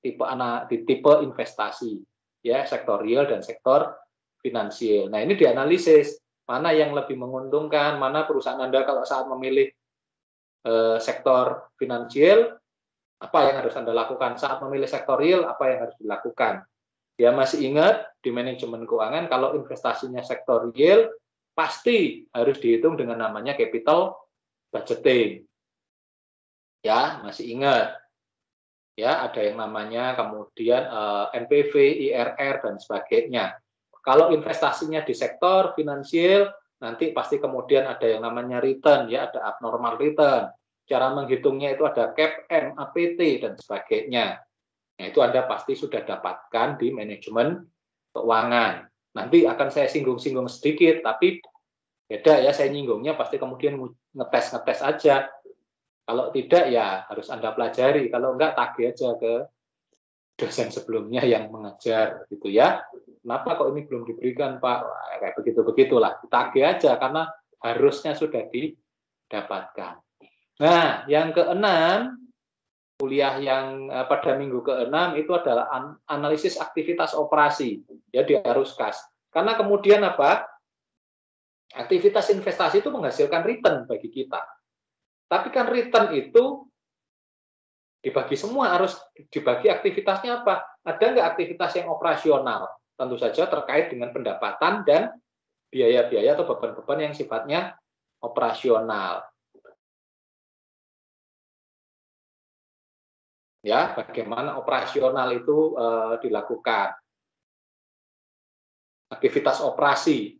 tipe investasi, ya, sektor real dan sektor finansial. Nah, ini dianalisis mana yang lebih menguntungkan, mana perusahaan Anda kalau saat memilih sektor finansial, apa yang harus Anda lakukan saat memilih sektor real, apa yang harus dilakukan. Ya, masih ingat di manajemen keuangan kalau investasinya sektor real pasti harus dihitung dengan namanya capital budgeting. Ya, masih ingat. Ya, ada yang namanya kemudian NPV, IRR dan sebagainya. Kalau investasinya di sektor finansial nanti pasti kemudian ada yang namanya return, ya, ada abnormal return. Cara menghitungnya itu ada CAPM, APT dan sebagainya. Nah, itu Anda pasti sudah dapatkan di manajemen keuangan. Nanti akan saya singgung-singgung sedikit, tapi beda ya, saya nyinggungnya pasti kemudian ngetes-ngetes aja. Kalau tidak ya harus Anda pelajari, kalau enggak tagih aja ke dosen sebelumnya yang mengajar gitu ya. Kenapa kok ini belum diberikan Pak? Kayak begitu-begitulah, tagih aja karena harusnya sudah didapatkan. Nah, yang keenam, kuliah yang pada minggu ke-6 itu adalah analisis aktivitas operasi, ya di Aruskas. Karena kemudian apa? Aktivitas investasi itu menghasilkan return bagi kita. Tapi kan return itu dibagi semua, harus dibagi aktivitasnya apa? Ada nggak aktivitas yang operasional? Tentu saja terkait dengan pendapatan dan biaya-biaya atau beban-beban yang sifatnya operasional. Ya, bagaimana operasional itu dilakukan. Aktivitas operasi.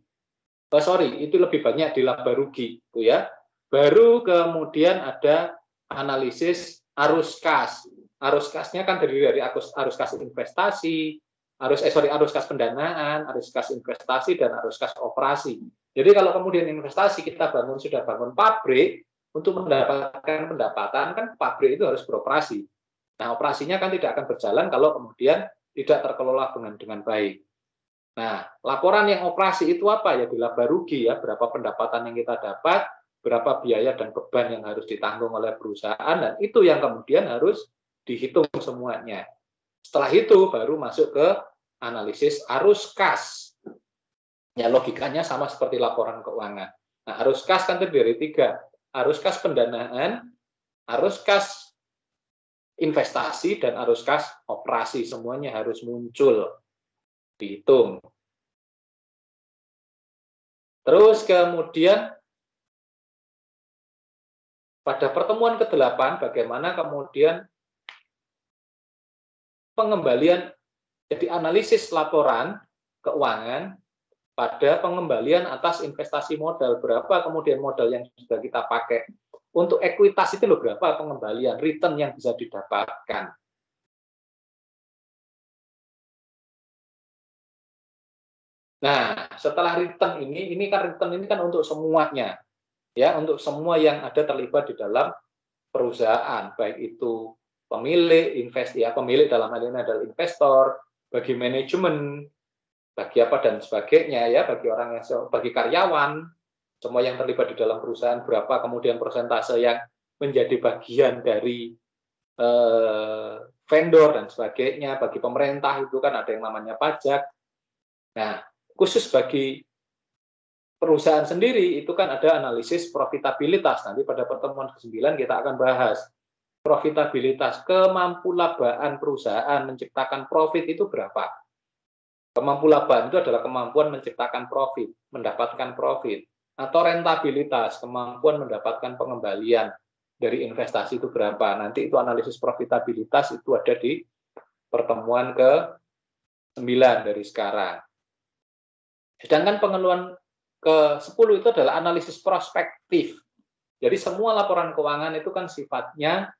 Itu lebih banyak di laba rugi, itu ya. Baru kemudian ada analisis arus kas. Arus kasnya kan terdiri dari arus kas investasi, arus kas pendanaan, arus kas investasi dan arus kas operasi. Jadi kalau kemudian investasi kita sudah bangun pabrik, untuk mendapatkan pendapatan kan pabrik itu harus beroperasi. Nah, operasinya kan tidak akan berjalan kalau kemudian tidak terkelola dengan baik. Nah, laporan yang operasi itu apa? Ya di laba rugi ya, berapa pendapatan yang kita dapat, berapa biaya dan beban yang harus ditanggung oleh perusahaan, dan itu yang kemudian harus dihitung semuanya. Setelah itu baru masuk ke analisis arus kas. Ya, logikanya sama seperti laporan keuangan. Nah, arus kas kan terdiri dari 3. Arus kas pendanaan, arus kas investasi, dan arus kas operasi. Semuanya harus muncul, dihitung. Terus kemudian pada pertemuan ke-8 bagaimana kemudian pengembalian, jadi analisis laporan keuangan pada pengembalian atas investasi modal. Berapa kemudian modal yang sudah kita pakai. Untuk ekuitas itu loh, berapa pengembalian, return yang bisa didapatkan. Nah, setelah return ini kan return ini kan untuk semuanya. Ya, untuk semua yang ada terlibat di dalam perusahaan, baik itu pemilik, pemilik dalam hal ini adalah investor, bagi manajemen, bagi apa dan sebagainya ya, bagi karyawan, semua yang terlibat di dalam perusahaan, berapa kemudian persentase yang menjadi bagian dari vendor dan sebagainya, bagi pemerintah itu kan ada yang namanya pajak. Nah, khusus bagi perusahaan sendiri itu kan ada analisis profitabilitas. Nanti pada pertemuan ke-9 kita akan bahas profitabilitas, kemampuan perusahaan menciptakan profit itu berapa. Kemampuan itu adalah kemampuan menciptakan profit, mendapatkan profit. Atau rentabilitas, kemampuan mendapatkan pengembalian dari investasi itu berapa. Nanti itu analisis profitabilitas itu ada di pertemuan ke-9 dari sekarang. Sedangkan pengeluaran ke-10 itu adalah analisis prospektif. Jadi semua laporan keuangan itu kan sifatnya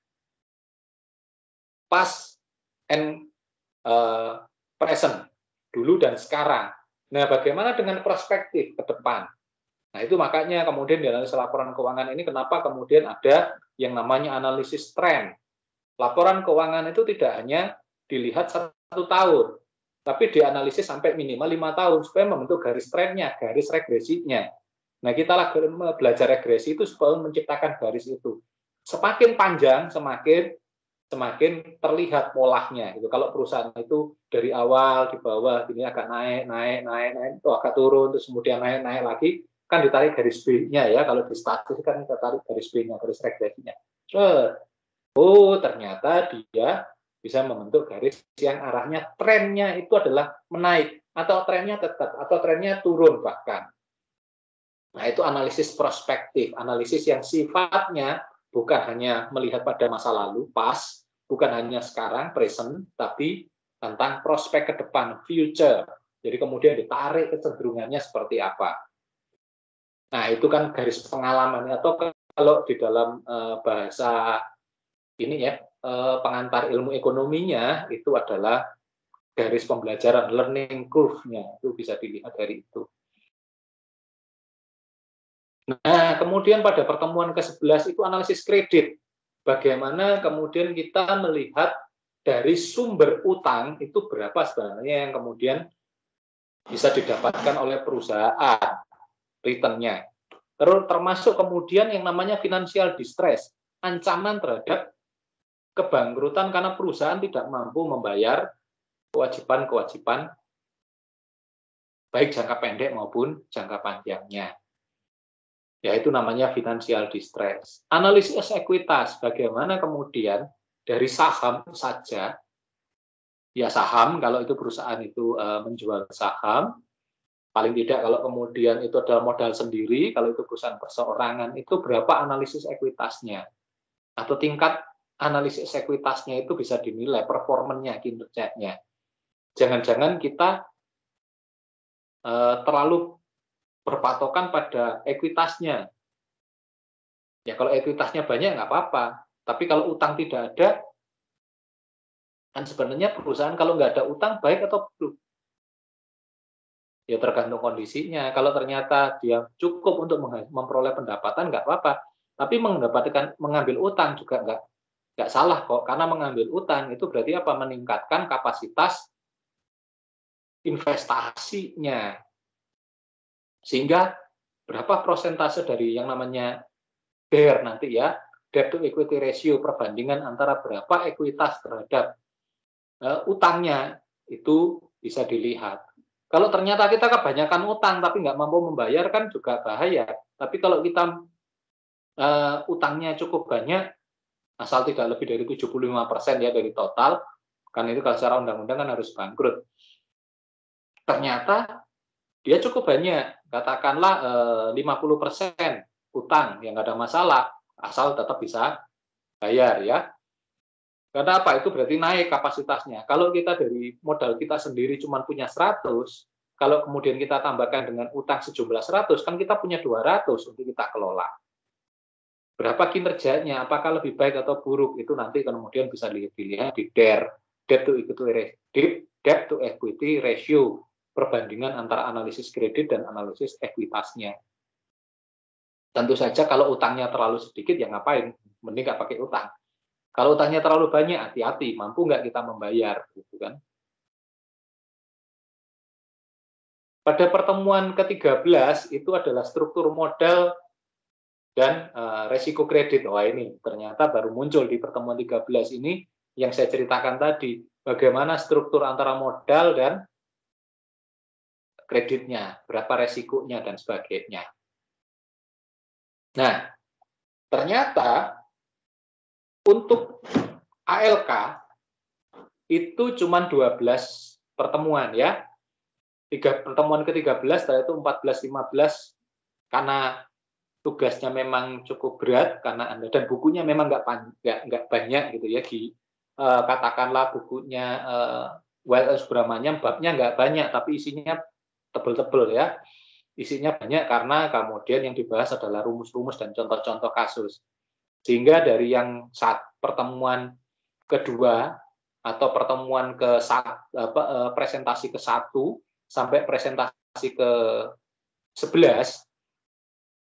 past and present, dulu dan sekarang. Nah, bagaimana dengan perspektif ke depan? Nah, itu makanya kemudian di analisis laporan keuangan ini kenapa kemudian ada yang namanya analisis tren. Laporan keuangan itu tidak hanya dilihat 1 tahun, tapi dianalisis sampai minimal 5 tahun supaya membentuk garis trennya, garis regresinya. Nah, kita belajar regresi itu supaya menciptakan garis itu. Semakin panjang, semakin terlihat polanya. Gitu. Kalau perusahaan itu dari awal di bawah, ini agak naik, itu agak turun, terus kemudian naik lagi, kan ditarik garis B-nya ya. Kalau di statistik kan kita tarik garis B-nya, garis regresinya. Oh, ternyata dia bisa membentuk garis yang arahnya trennya itu adalah menaik, atau trennya tetap, atau trennya turun bahkan. Nah, itu analisis prospektif, analisis yang sifatnya bukan hanya melihat pada masa lalu, past, bukan hanya sekarang, present, tapi tentang prospek ke depan, future. Jadi kemudian ditarik kecenderungannya seperti apa. Nah, itu kan garis pengalaman, atau kalau di dalam bahasa ini ya, pengantar ilmu ekonominya itu adalah garis pembelajaran, learning curve-nya, itu bisa dilihat dari itu. Nah, kemudian pada pertemuan ke-11 itu analisis kredit. Bagaimana kemudian kita melihat dari sumber utang itu berapa sebenarnya yang kemudian bisa didapatkan oleh perusahaan, return-nya. Termasuk kemudian yang namanya financial distress, ancaman terhadap kebangkrutan karena perusahaan tidak mampu membayar kewajiban-kewajiban baik jangka pendek maupun jangka panjangnya. Yaitu namanya financial distress. Analisis ekuitas, bagaimana kemudian dari saham saja, ya saham kalau itu perusahaan itu menjual saham, paling tidak kalau kemudian itu adalah modal sendiri, kalau itu perusahaan perseorangan, itu berapa analisis ekuitasnya. Atau tingkat analisis ekuitasnya itu bisa dinilai, performanya, kinerjanya. Jangan-jangan kita terlalu berpatokan pada ekuitasnya. Ya kalau ekuitasnya banyak nggak apa-apa. Tapi kalau utang tidak ada, kan sebenarnya perusahaan kalau nggak ada utang baik atau buruk? Ya tergantung kondisinya. Kalau ternyata dia cukup untuk memperoleh pendapatan nggak apa-apa. Tapi mengambil utang juga nggak salah kok. Karena mengambil utang itu berarti apa? Meningkatkan kapasitas investasinya. Sehingga berapa persentase dari yang namanya DER nanti ya, debt to equity ratio, perbandingan antara berapa ekuitas terhadap utangnya, itu bisa dilihat. Kalau ternyata kita kebanyakan utang tapi nggak mampu membayar kan juga bahaya. Tapi kalau kita utangnya cukup banyak, asal tidak lebih dari 75% ya dari total, kan itu kalau secara undang-undang kan harus bangkrut. Ternyata dia cukup banyak, katakanlah 50% utang yang nggak ada masalah, asal tetap bisa bayar ya. Karena apa? Itu berarti naik kapasitasnya. Kalau kita dari modal kita sendiri cuma punya 100, kalau kemudian kita tambahkan dengan utang sejumlah 100, kan kita punya 200 untuk kita kelola. Berapa kinerjanya? Apakah lebih baik atau buruk? Itu nanti kemudian bisa dilihat di DER, debt to equity ratio, perbandingan antara analisis kredit dan analisis ekuitasnya. Tentu saja kalau utangnya terlalu sedikit ya ngapain, mending nggak pakai utang. Kalau utangnya terlalu banyak, hati-hati, mampu nggak kita membayar, gitu kan. Pada pertemuan ke-13 itu adalah struktur modal dan resiko kredit. Wah ini ternyata baru muncul di pertemuan 13 ini yang saya ceritakan tadi. Bagaimana struktur antara modal dan kreditnya, berapa resikonya dan sebagainya. Nah, ternyata untuk ALK itu cuma 12 pertemuan ya. Pertemuan ke-13, setelah itu 14-15 karena tugasnya memang cukup berat karena Anda dan bukunya memang nggak banyak gitu ya katakanlah bukunya W.L. Subramanyam babnya nggak banyak tapi isinya tebel-tebel ya. Isinya banyak karena kemudian yang dibahas adalah rumus-rumus dan contoh-contoh kasus. Sehingga dari yang pertemuan kedua atau pertemuan presentasi ke-1 sampai presentasi ke-11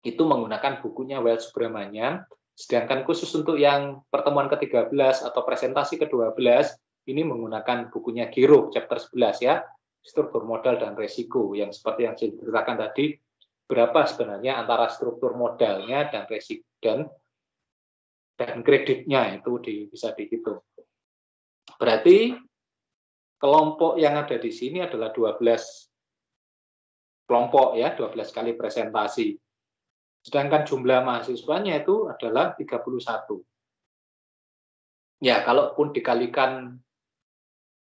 itu menggunakan bukunya W.L. Subramanyam, sedangkan khusus untuk yang pertemuan ke-13 atau presentasi ke-12 ini menggunakan bukunya Giro chapter 11 ya, struktur modal dan resiko yang seperti yang saya ceritakan tadi, berapa sebenarnya antara struktur modalnya dan resiko dan kreditnya itu bisa dihitung. Berarti kelompok yang ada di sini adalah 12 kelompok ya, 12 kali presentasi. Sedangkan jumlah mahasiswanya itu adalah 31. Ya, kalaupun dikalikan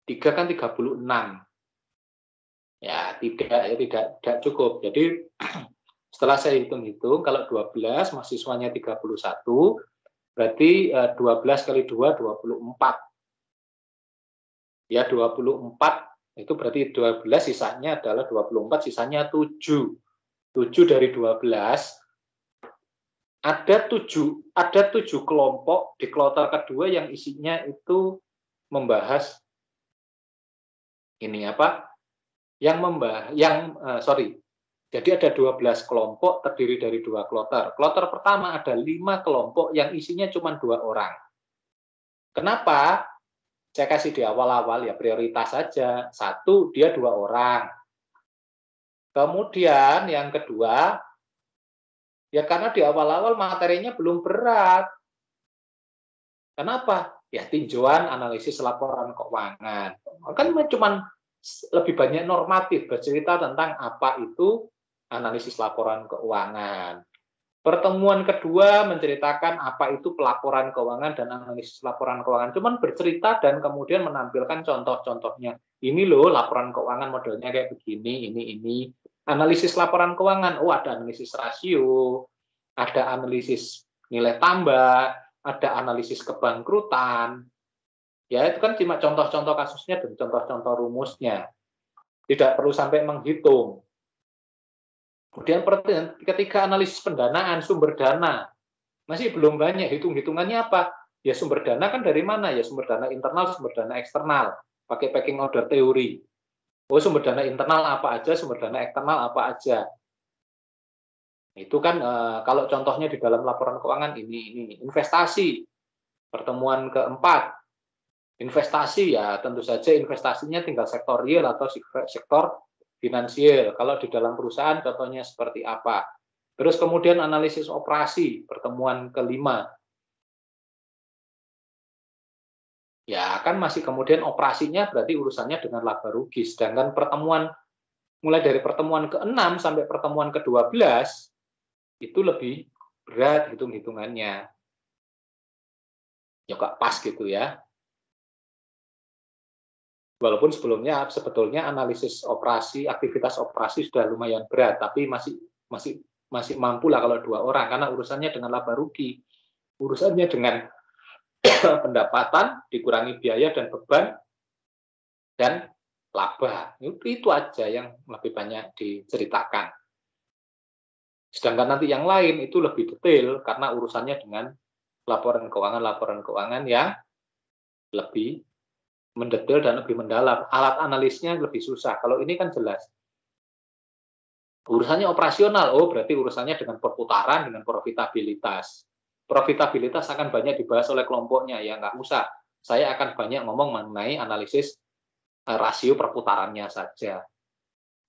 3 kan 36. Ya, tidak cukup. Jadi setelah saya hitung-hitung, kalau 12 mahasiswanya 31, berarti 12 kali 2, 24. Ya, 24 itu berarti 12 sisanya adalah 24, sisanya 7. 7 dari 12 ada 7 kelompok di kloter kedua yang isinya itu membahas ini apa? Jadi ada 12 kelompok terdiri dari 2 kloter. Kloter pertama ada 5 kelompok yang isinya cuma 2 orang. Kenapa? Saya kasih di awal-awal ya prioritas saja. 1 dia 2 orang. Kemudian yang kedua ya karena di awal-awal materinya belum berat. Kenapa? Ya tinjauan analisis laporan keuangan. Kan cuma lebih banyak normatif bercerita tentang apa itu analisis laporan keuangan. Pertemuan kedua menceritakan apa itu pelaporan keuangan dan analisis laporan keuangan. Cuman bercerita dan kemudian menampilkan contoh-contohnya. Ini loh laporan keuangan modelnya kayak begini, ini. Analisis laporan keuangan, ada analisis rasio, ada analisis nilai tambah, ada analisis kebangkrutan. Ya, itu kan cuma contoh-contoh kasusnya dan contoh-contoh rumusnya. Tidak perlu sampai menghitung. Kemudian ketika analisis pendanaan, sumber dana, masih belum banyak. Hitung-hitungannya apa? Ya sumber dana kan dari mana? Ya sumber dana internal, sumber dana eksternal. Pakai packing order teori. Sumber dana internal apa aja, sumber dana eksternal apa aja. Itu kan kalau contohnya di dalam laporan keuangan ini investasi. Pertemuan keempat, investasi ya tentu saja investasinya tinggal sektor real atau sektor finansial. Kalau di dalam perusahaan contohnya seperti apa. Terus kemudian analisis operasi, pertemuan kelima. Ya kan masih kemudian operasinya berarti urusannya dengan laba rugi. Sedangkan mulai dari pertemuan ke-6 sampai pertemuan ke-12 itu lebih berat hitung-hitungannya. Ya kok pas gitu ya. Walaupun sebetulnya analisis operasi, aktivitas operasi sudah lumayan berat, tapi masih mampu lah kalau 2 orang karena urusannya dengan laba rugi. Urusannya dengan pendapatan dikurangi biaya dan beban dan laba. Itu aja yang lebih banyak diceritakan. Sedangkan nanti yang lain itu lebih detail karena urusannya dengan laporan keuangan yang lebih mendetail dan lebih mendalam. Alat analisnya lebih susah. Kalau ini kan jelas. Urusannya operasional, oh berarti urusannya dengan perputaran, dengan profitabilitas. Profitabilitas akan banyak dibahas oleh kelompoknya, ya nggak usah. Saya akan banyak ngomong mengenai analisis rasio perputarannya saja.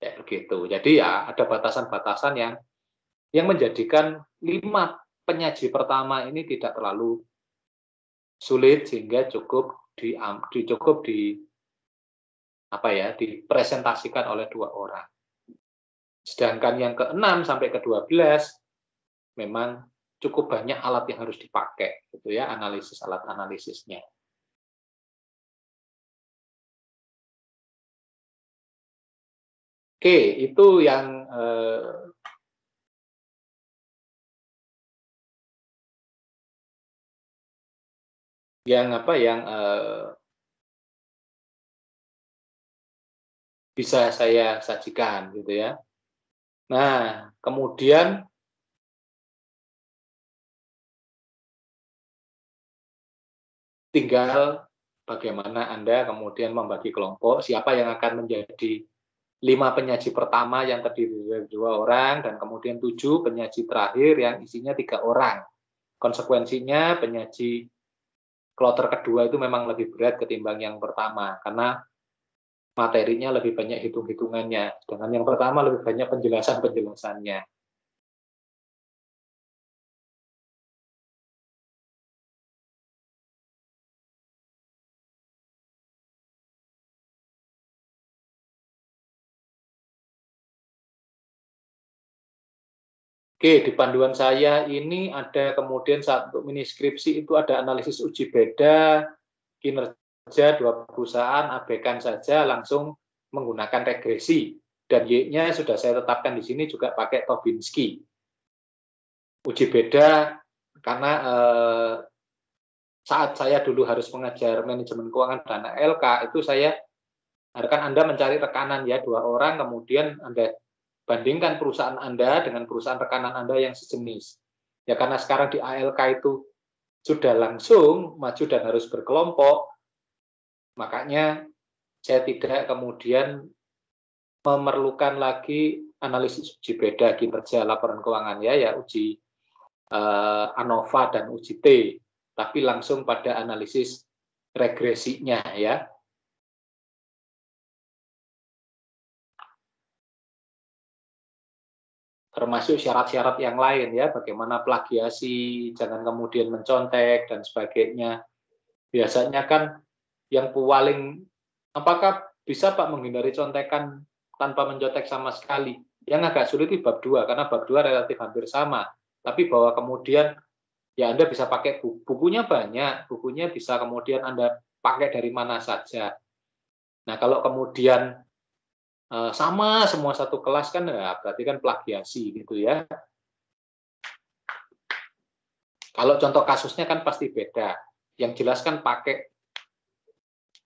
Ya begitu. Jadi ya ada batasan-batasan yang menjadikan 5 penyaji pertama ini tidak terlalu sulit sehingga cukup dipresentasikan oleh 2 orang. Sedangkan yang ke-6 sampai ke-12 memang cukup banyak alat yang harus dipakai gitu ya, alat analisisnya. Oke, itu yang bisa saya sajikan gitu ya. Nah, kemudian tinggal bagaimana Anda kemudian membagi kelompok, siapa yang akan menjadi 5 penyaji pertama yang terdiri dari 2 orang, dan kemudian 7 penyaji terakhir yang isinya 3 orang. Konsekuensinya penyaji kloter kedua itu memang lebih berat ketimbang yang pertama, karena materinya lebih banyak hitung-hitungannya, sedangkan yang pertama lebih banyak penjelasan-penjelasannya. Oke, di panduan saya ini ada kemudian untuk mini skripsi itu ada analisis uji beda, kinerja 2 perusahaan, abaikan saja langsung menggunakan regresi. Dan Y-nya sudah saya tetapkan di sini juga pakai Tobinski. Uji beda karena saat saya dulu harus mengajar manajemen keuangan dan ALK, itu saya harapkan Anda mencari rekanan ya, 2 orang, kemudian Anda bandingkan perusahaan Anda dengan perusahaan rekanan Anda yang sejenis. Ya karena sekarang di ALK itu sudah langsung maju dan harus berkelompok, makanya saya tidak kemudian memerlukan lagi analisis uji beda kinerja laporan keuangan ya uji ANOVA dan uji T, tapi langsung pada analisis regresinya ya. Termasuk syarat-syarat yang lain ya, bagaimana plagiasi, jangan kemudian mencontek dan sebagainya. Biasanya kan yang paling, apakah bisa Pak menghindari contekan tanpa mencontek sama sekali? Yang agak sulit di bab 2, karena bab 2 relatif hampir sama. Tapi bahwa kemudian ya Anda bisa pakai bukunya banyak, bukunya bisa kemudian Anda pakai dari mana saja. Nah kalau kemudian sama semua satu kelas kan ya berarti kan plagiasi gitu ya. Kalau contoh kasusnya kan pasti beda. Yang jelas kan pakai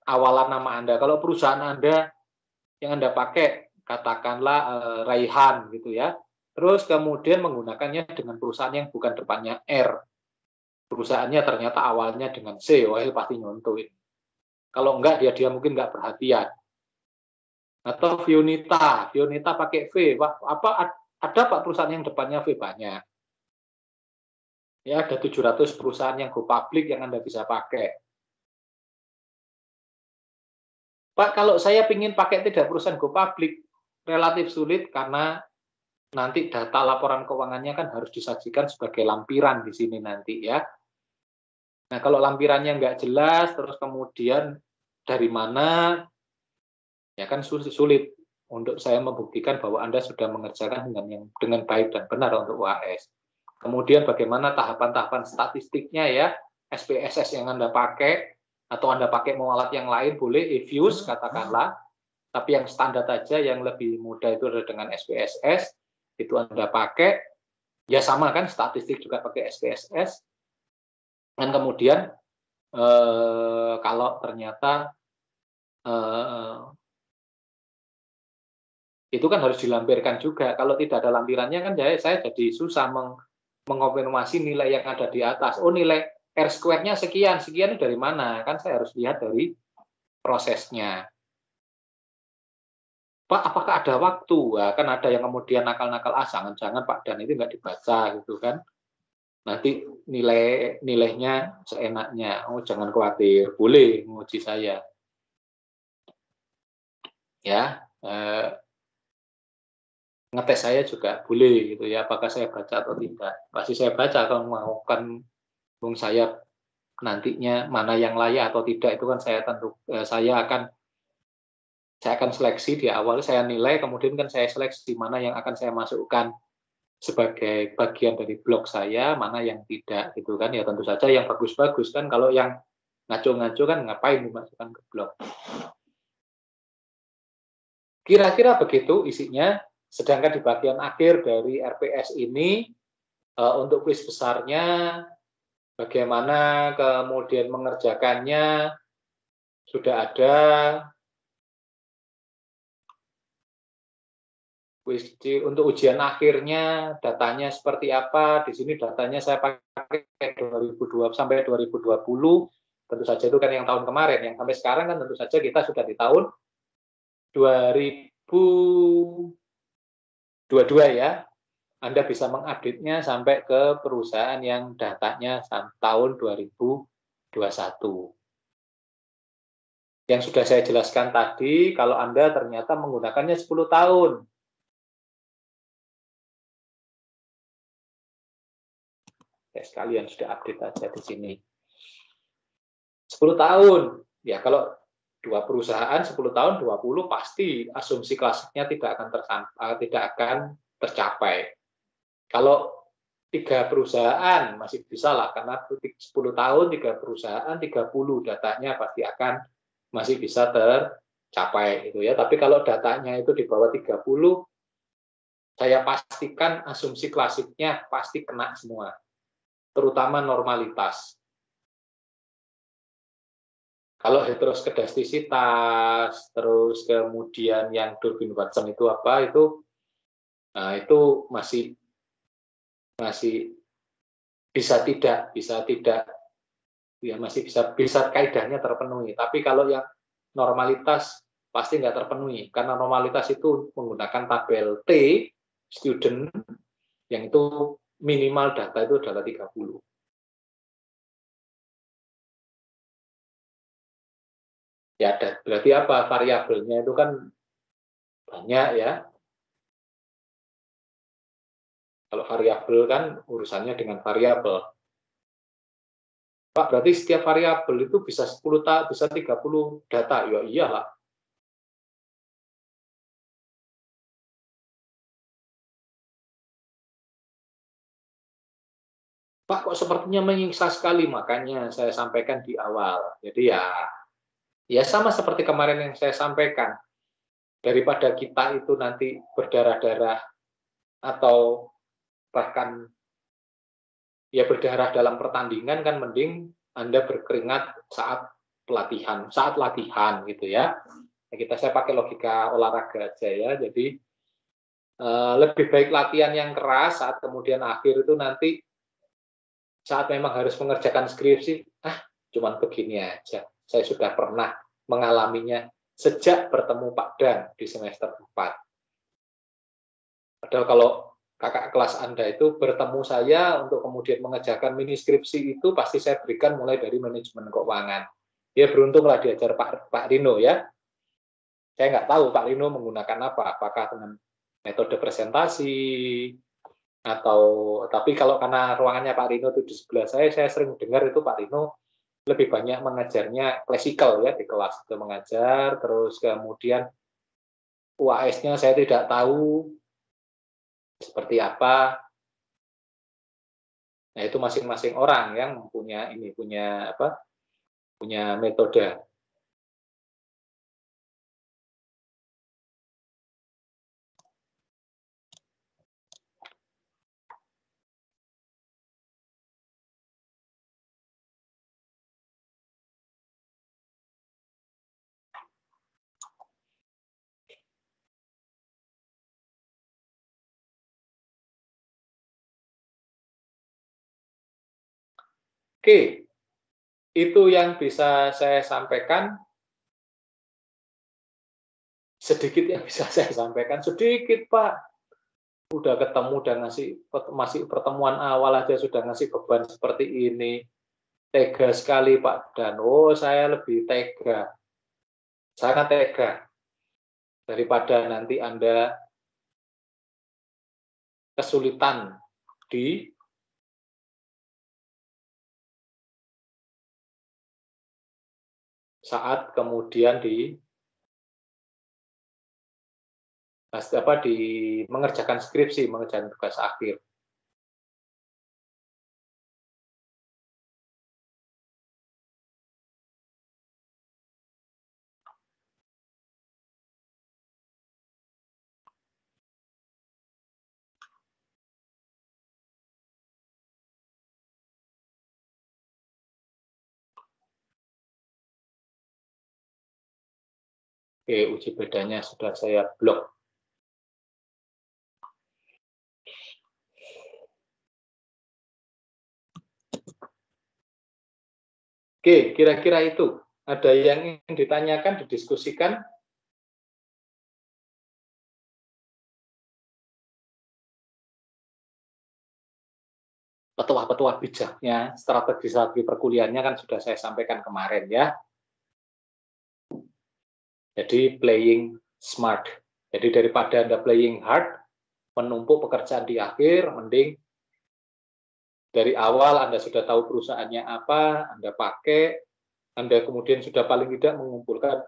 awalan nama Anda. Kalau perusahaan Anda yang Anda pakai katakanlah Raihan gitu ya. Terus kemudian menggunakannya dengan perusahaan yang bukan depannya R. Perusahaannya ternyata awalnya dengan C, wah pasti nyontoin. Kalau enggak dia mungkin enggak perhatian. Atau Vionita pakai V, ada Pak perusahaan yang depannya V banyak. Ya, ada 700 perusahaan yang go public yang Anda bisa pakai. Pak, kalau saya ingin pakai tidak perusahaan go public, relatif sulit karena nanti data laporan keuangannya kan harus disajikan sebagai lampiran di sini nanti ya. Nah, kalau lampirannya nggak jelas, terus kemudian dari mana, ya kan sulit untuk saya membuktikan bahwa Anda sudah mengerjakan dengan baik dan benar untuk UAS. Kemudian bagaimana tahapan-tahapan statistiknya ya, SPSS yang Anda pakai, atau Anda pakai mau alat yang lain boleh, EViews katakanlah, tapi yang standar aja, yang lebih mudah itu adalah dengan SPSS, itu Anda pakai, ya sama kan, statistik juga pakai SPSS, dan kemudian kalau ternyata itu kan harus dilampirkan juga. Kalau tidak ada lampirannya kan saya jadi susah mengonfirmasi nilai yang ada di atas. Oh, nilai R square-nya sekian dari mana? Kan saya harus lihat dari prosesnya. Pak, apakah ada waktu? Nah, kan ada yang kemudian nakal-nakal, jangan-jangan Pak Dan itu nggak dibaca gitu kan. Nanti nilainya seenaknya. Oh, jangan khawatir, boleh menguji saya. Ya, ngetes saya juga boleh gitu ya, apakah saya baca atau tidak. Pasti saya baca kalau mau kan saya nantinya mana yang layak atau tidak itu kan saya akan seleksi di awal, saya nilai, kemudian kan saya seleksi mana yang akan saya masukkan sebagai bagian dari blog saya, mana yang tidak gitu kan. Ya tentu saja yang bagus-bagus kan, kalau yang ngaco-ngaco kan ngapain dimasukkan ke blog. Kira-kira begitu isinya. Sedangkan di bagian akhir dari RPS ini untuk kuis besarnya bagaimana kemudian mengerjakannya sudah ada. Untuk ujian akhirnya datanya seperti apa? Di sini datanya saya pakai 2020 sampai 2020. Tentu saja itu kan yang tahun kemarin. Yang sampai sekarang kan tentu saja kita sudah di tahun 2022 ya. Anda bisa mengupdate-nya sampai ke perusahaan yang datanya tahun 2021. Yang sudah saya jelaskan tadi, kalau Anda ternyata menggunakannya 10 tahun. Ya, sekalian sudah update aja di sini. 10 tahun. Ya, kalau dua perusahaan 10 tahun 20 pasti asumsi klasiknya tidak akan tercapai. Kalau 3 perusahaan masih bisa lah, karena 10 tahun 3 perusahaan 30 datanya pasti akan masih bisa tercapai gitu ya. Tapi kalau datanya itu di bawah 30, saya pastikan asumsi klasiknya pasti kena semua, terutama normalitas. Kalau heteroskedastisitas, terus kemudian yang Durbin Watson itu apa itu, nah itu masih bisa tidak ya masih bisa kaidahnya terpenuhi. Tapi kalau yang normalitas pasti nggak terpenuhi karena normalitas itu menggunakan tabel T student yang itu minimal data itu adalah 30. Ya, berarti apa? Variabelnya itu kan banyak ya. Kalau variabel kan urusannya dengan variabel. Pak, berarti setiap variabel itu bisa 10 bisa 30 data. Ya iyalah. Pak, kok sepertinya menyiksa sekali, makanya saya sampaikan di awal. Jadi ya sama seperti kemarin yang saya sampaikan. Daripada kita itu nanti berdarah-darah atau bahkan ya berdarah dalam pertandingan, kan mending Anda berkeringat saat latihan gitu ya. Saya pakai logika olahraga aja ya. Jadi lebih baik latihan yang keras saat kemudian akhir itu nanti saat memang harus mengerjakan skripsi, cuman begini aja. Saya sudah pernah mengalaminya sejak bertemu Pak Dan di semester 4. Padahal kalau kakak kelas Anda itu bertemu saya untuk kemudian mengerjakan mini skripsi itu pasti saya berikan mulai dari manajemen keuangan. Ya beruntunglah diajar Pak Rino ya. Saya nggak tahu Pak Rino menggunakan apa, apakah dengan metode presentasi, tapi kalau karena ruangannya Pak Rino itu di sebelah saya sering dengar itu Pak Rino lebih banyak mengajarnya klasikal ya di kelas itu mengajar, terus kemudian UAS-nya saya tidak tahu seperti apa. Nah, itu masing-masing orang yang punya metode. Oke, itu yang bisa saya sampaikan. sedikit yang bisa saya sampaikan, sedikit Pak. Udah ketemu dan masih pertemuan awal aja sudah ngasih beban seperti ini. Tega sekali Pak Dan. Oh, saya lebih tega. Sangat tega. Daripada nanti Anda kesulitan di saat kemudian di mengerjakan skripsi, mengerjakan tugas akhir. Oke, uji bedanya sudah saya blok. Oke, kira-kira itu. Ada yang ingin ditanyakan, didiskusikan? Petua-petua bijaknya, strategi perkuliahannya kan sudah saya sampaikan kemarin ya. Jadi playing smart. Jadi daripada Anda playing hard, menumpuk pekerjaan di akhir, mending dari awal Anda sudah tahu perusahaannya apa, Anda pakai, Anda kemudian sudah paling tidak mengumpulkan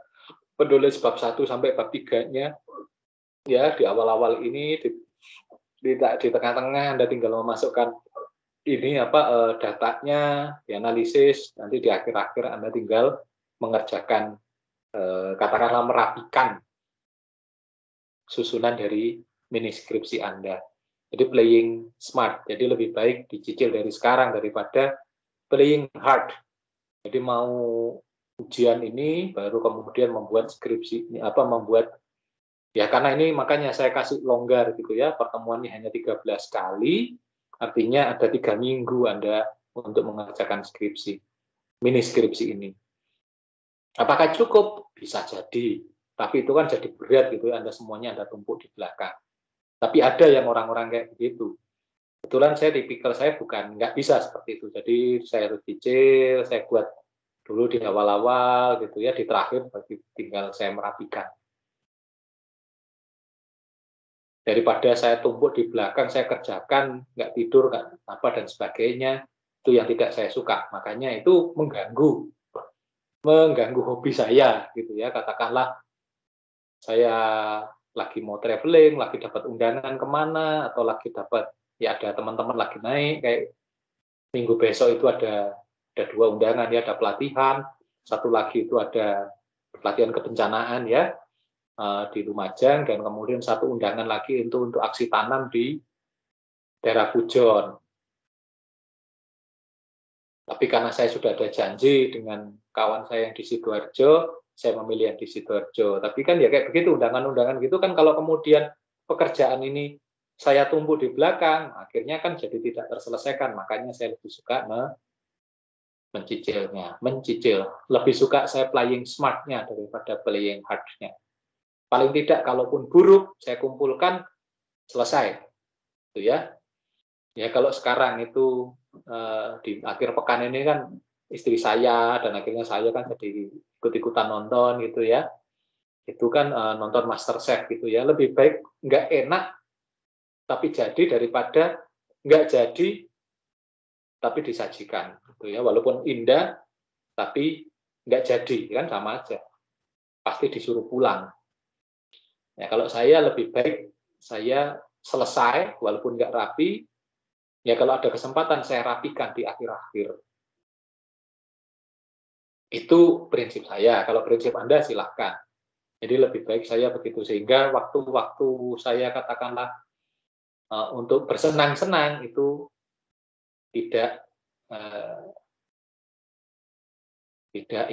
penulis bab 1 sampai bab 3-nya. Ya, di awal-awal ini, di tengah-tengah Anda tinggal memasukkan ini datanya, dianalisis, nanti di akhir-akhir Anda tinggal mengerjakan, katakanlah merapikan susunan dari mini skripsi Anda. Jadi playing smart, jadi lebih baik dicicil dari sekarang daripada playing hard. Jadi mau ujian ini baru kemudian membuat skripsi ini membuat ya, karena ini makanya saya kasih longgar gitu ya, pertemuannya hanya 13 kali, artinya ada 3 minggu Anda untuk mengerjakan skripsi, mini skripsi ini. Apakah cukup? Bisa jadi, tapi itu kan jadi berat gitu ya, Anda semuanya Anda tumpuk di belakang. Tapi ada yang orang-orang kayak begitu. Kebetulan tipikal saya nggak bisa seperti itu. Jadi saya harus cicil, saya buat dulu di awal-awal gitu ya, di terakhir tinggal saya merapikan. Daripada saya tumpuk di belakang, saya kerjakan, nggak tidur, nggak apa dan sebagainya, itu yang tidak saya suka. Makanya itu mengganggu hobi saya, gitu ya. Katakanlah saya lagi mau traveling, lagi dapat undangan kemana, atau lagi dapat ya ada teman-teman lagi naik, kayak minggu besok itu ada 2 undangan ya, ada pelatihan, satu lagi itu ada pelatihan kebencanaan ya, di Lumajang, dan kemudian satu undangan lagi untuk aksi tanam di daerah Pujon. Tapi karena saya sudah ada janji dengan kawan saya yang di Sidoarjo, saya memilih yang di Sidoarjo. Tapi kan ya kayak begitu, undangan-undangan gitu kan, kalau kemudian pekerjaan ini saya tumbuh di belakang, akhirnya kan jadi tidak terselesaikan. Makanya saya lebih suka mencicil. Lebih suka saya playing smart-nya daripada playing hard-nya. Paling tidak kalaupun buruk saya kumpulkan, selesai, gitu ya. Ya kalau sekarang itu di akhir pekan ini kan istri saya dan akhirnya saya kan jadi ikut-ikutan nonton gitu ya. Itu kan nonton MasterChef gitu ya. Lebih baik nggak enak tapi jadi daripada nggak jadi tapi disajikan gitu ya. Walaupun indah tapi nggak jadi, kan sama aja. Pasti disuruh pulang. Ya, kalau saya lebih baik saya selesai walaupun nggak rapi, ya kalau ada kesempatan saya rapikan di akhir-akhir. Itu prinsip saya. Kalau prinsip Anda silahkan. Jadi lebih baik saya begitu, sehingga waktu-waktu saya katakanlah untuk bersenang-senang itu tidak tidak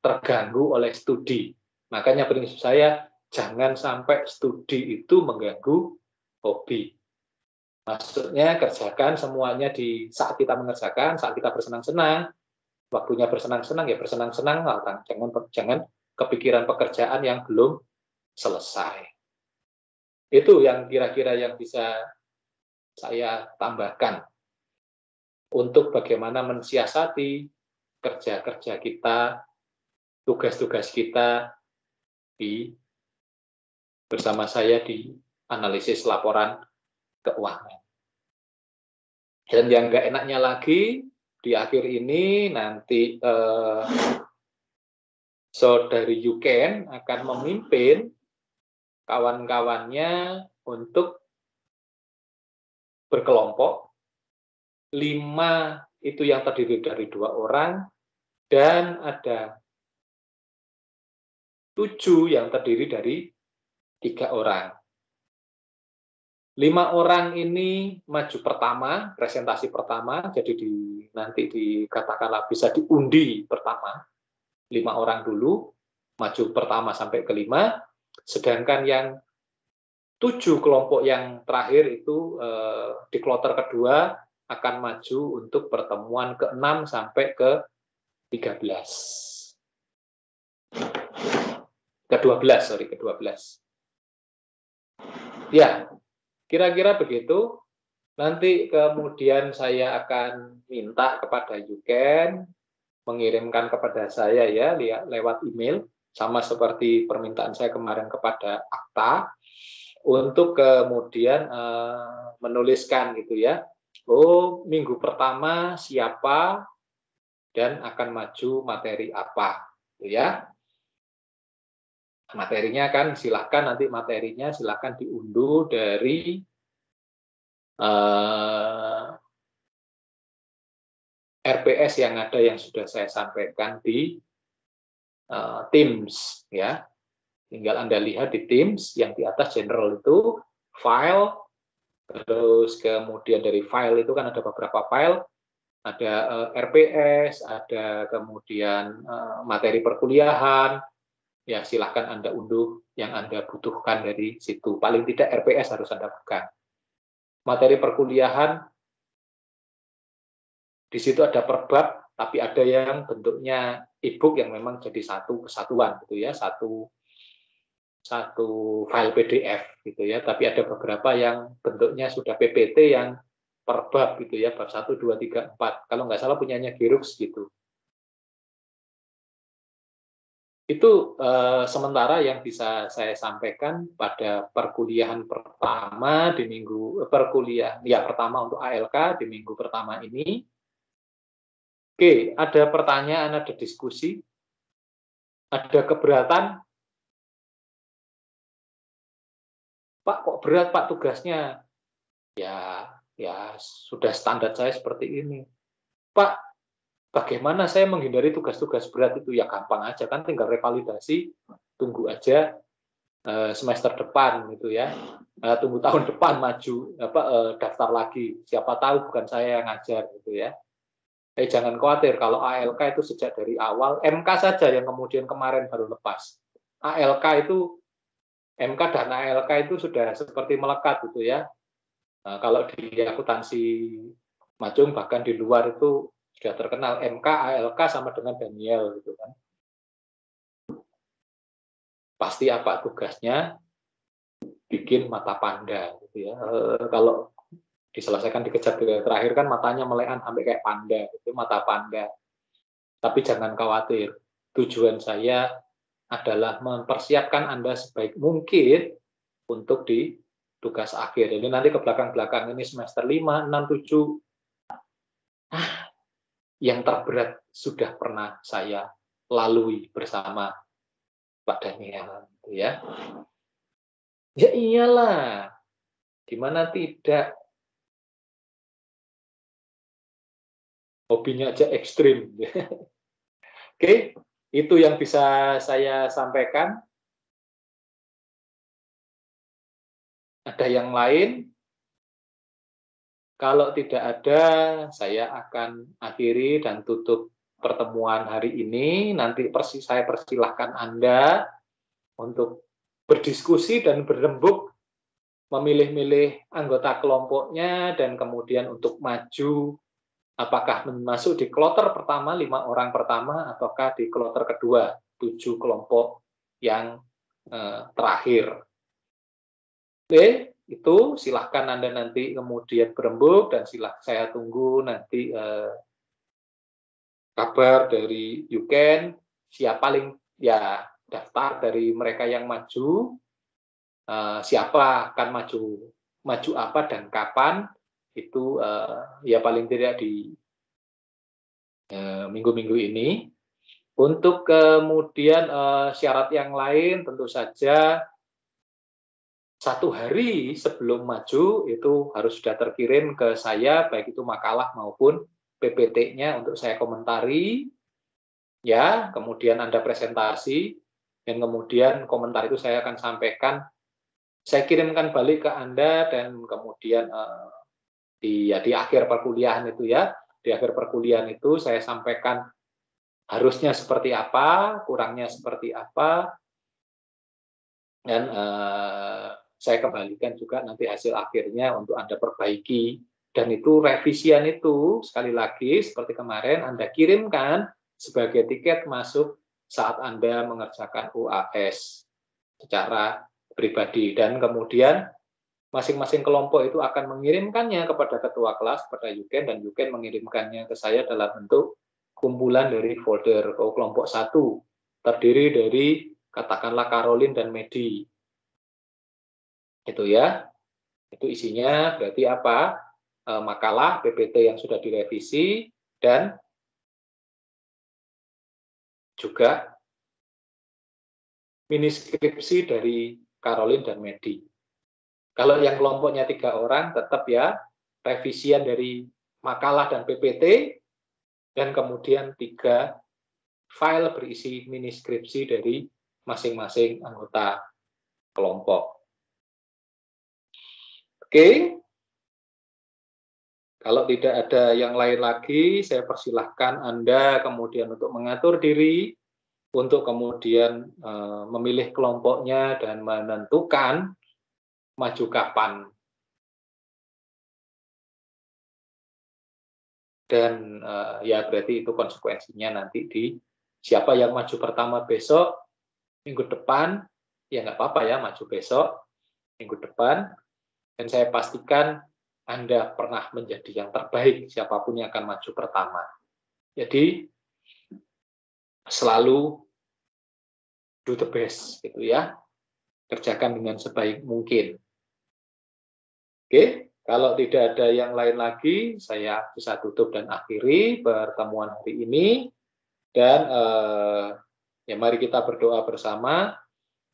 terganggu oleh studi. Makanya prinsip saya, jangan sampai studi itu mengganggu hobi. Maksudnya kerjakan semuanya di saat kita mengerjakan, saat kita bersenang-senang, waktunya bersenang-senang ya bersenang-senang, jangan kepikiran pekerjaan yang belum selesai. Itu yang kira-kira yang bisa saya tambahkan untuk bagaimana mensiasati kerja-kerja kita, tugas-tugas kita bersama saya di analisis laporan keuangan. Dan yang nggak enaknya lagi, di akhir ini nanti Saudari Yuken akan memimpin kawan-kawannya untuk berkelompok. 5 itu yang terdiri dari 2 orang, dan ada 7 yang terdiri dari 3 orang. 5 orang ini maju pertama, presentasi pertama, jadi nanti dikatakanlah bisa diundi pertama. 5 orang dulu, maju pertama sampai ke 5, sedangkan yang 7 kelompok yang terakhir itu di kloter kedua akan maju untuk pertemuan ke-6 sampai ke-13. Ke-12. Ya, kira-kira begitu. Nanti kemudian saya akan minta kepada Yuken mengirimkan kepada saya ya lewat email, sama seperti permintaan saya kemarin kepada Akta, untuk kemudian menuliskan gitu ya. Oh, minggu pertama siapa dan akan maju materi apa, gitu ya. Materinya kan silahkan nanti silahkan diunduh dari RPS yang ada yang sudah saya sampaikan di Teams ya. Tinggal Anda lihat di Teams yang di atas general itu file, terus kemudian dari file itu kan ada beberapa file, ada RPS, ada kemudian materi perkuliahan. Ya, silahkan Anda unduh yang Anda butuhkan dari situ. Paling tidak RPS harus Anda buka. Materi perkuliahan, di situ ada per bab, tapi ada yang bentuknya e-book yang memang jadi satu kesatuan gitu ya, satu file PDF gitu ya. Tapi ada beberapa yang bentuknya sudah PPT yang per bab gitu ya, bab 1, 2, 3, 4. Kalau nggak salah punyanya Xerox gitu. Itu sementara yang bisa saya sampaikan pada perkuliahan pertama di minggu pertama untuk ALK di minggu pertama ini. Oke, ada pertanyaan, ada diskusi, ada keberatan. Pak, kok berat Pak tugasnya? Ya sudah standar saya seperti ini. Pak, bagaimana saya menghindari tugas-tugas berat itu? Ya gampang aja kan, tinggal revalidasi, tunggu aja semester depan gitu ya, tunggu tahun depan maju daftar lagi, siapa tahu bukan saya yang ngajar gitu ya. Jangan khawatir kalau ALK itu sejak dari awal, MK saja yang kemudian kemarin baru lepas. ALK itu MK dan ALK itu sudah seperti melekat gitu ya. Kalau di akuntansi Majung bahkan di luar itu sudah terkenal MK, ALK sama dengan Daniel gitu kan. Pasti apa tugasnya? Bikin mata panda gitu ya. Kalau diselesaikan dikejar terakhir kan matanya melekan sampai kayak panda, itu mata panda. Tapi jangan khawatir, tujuan saya adalah mempersiapkan Anda sebaik mungkin untuk di tugas akhir. Jadi nanti ke belakang-belakang ini semester 5, 6, 7, yang terberat sudah pernah saya lalui bersama Pak Daniel, ya. Ya iyalah, gimana tidak? Hobinya aja ekstrim. Oke, itu yang bisa saya sampaikan. Ada yang lain? Kalau tidak ada, saya akan akhiri dan tutup pertemuan hari ini. Nanti saya persilahkan Anda untuk berdiskusi dan berembuk, memilih-milih anggota kelompoknya, dan kemudian untuk maju apakah masuk di kloter pertama 5 orang pertama ataukah di kloter kedua 7 kelompok yang terakhir. Oke, itu silahkan Anda nanti kemudian berembuk dan saya tunggu nanti kabar dari Yuken, siapa ya daftar dari mereka yang maju, siapa akan maju apa dan kapan, itu ya paling tidak di minggu-minggu ini. Untuk kemudian syarat yang lain tentu saja 1 hari sebelum maju itu harus sudah terkirim ke saya, baik itu makalah maupun PPT-nya untuk saya komentari, ya, kemudian Anda presentasi, dan kemudian komentar itu saya akan sampaikan, saya kirimkan balik ke Anda, dan kemudian di akhir perkuliahan itu ya, di akhir perkuliahan itu saya sampaikan harusnya seperti apa, kurangnya seperti apa, dan saya kembalikan juga nanti hasil akhirnya untuk Anda perbaiki. Dan itu revisian itu, sekali lagi, seperti kemarin, Anda kirimkan sebagai tiket masuk saat Anda mengerjakan UAS secara pribadi. Dan kemudian masing-masing kelompok itu akan mengirimkannya kepada ketua kelas, kepada Yuken, dan Yuken mengirimkannya ke saya dalam bentuk kumpulan dari folder. Kelompok 1 terdiri dari, katakanlah, Caroline dan Medi. Itu ya, itu isinya berarti apa? Makalah PPT yang sudah direvisi dan juga mini skripsi dari Caroline dan Medi. Kalau yang kelompoknya 3 orang tetap ya revisian dari makalah dan PPT dan kemudian 3 file berisi mini skripsi dari masing-masing anggota kelompok. Oke, kalau tidak ada yang lain lagi, saya persilahkan Anda kemudian untuk mengatur diri, untuk kemudian memilih kelompoknya dan menentukan maju kapan. Dan ya berarti itu konsekuensinya nanti di siapa yang maju pertama besok, minggu depan, ya nggak apa-apa ya maju besok, minggu depan. Dan saya pastikan Anda pernah menjadi yang terbaik, siapapun yang akan maju pertama. Jadi, selalu do the best, gitu ya. Kerjakan dengan sebaik mungkin. Oke, kalau tidak ada yang lain lagi, saya bisa tutup dan akhiri pertemuan hari ini. Dan ya mari kita berdoa bersama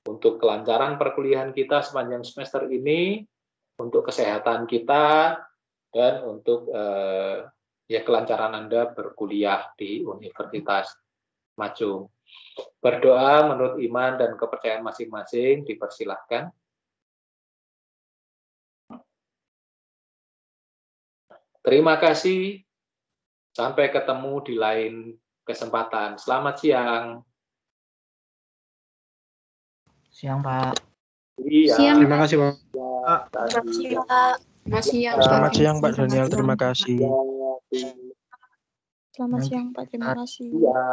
untuk kelancaran perkuliahan kita sepanjang semester ini, untuk kesehatan kita, dan untuk ya kelancaran Anda berkuliah di Universitas Maju. Berdoa menurut iman dan kepercayaan masing-masing, dipersilahkan. Terima kasih. Sampai ketemu di lain kesempatan. Selamat siang. Siang, Pak. Iya. Siang. Terima kasih, Pak. Selamat siang, Pak. Selamat siang, Selamat Pak. siang, Pak Daniel. Terima kasih. Selamat siang, Pak. Terima kasih. Iya.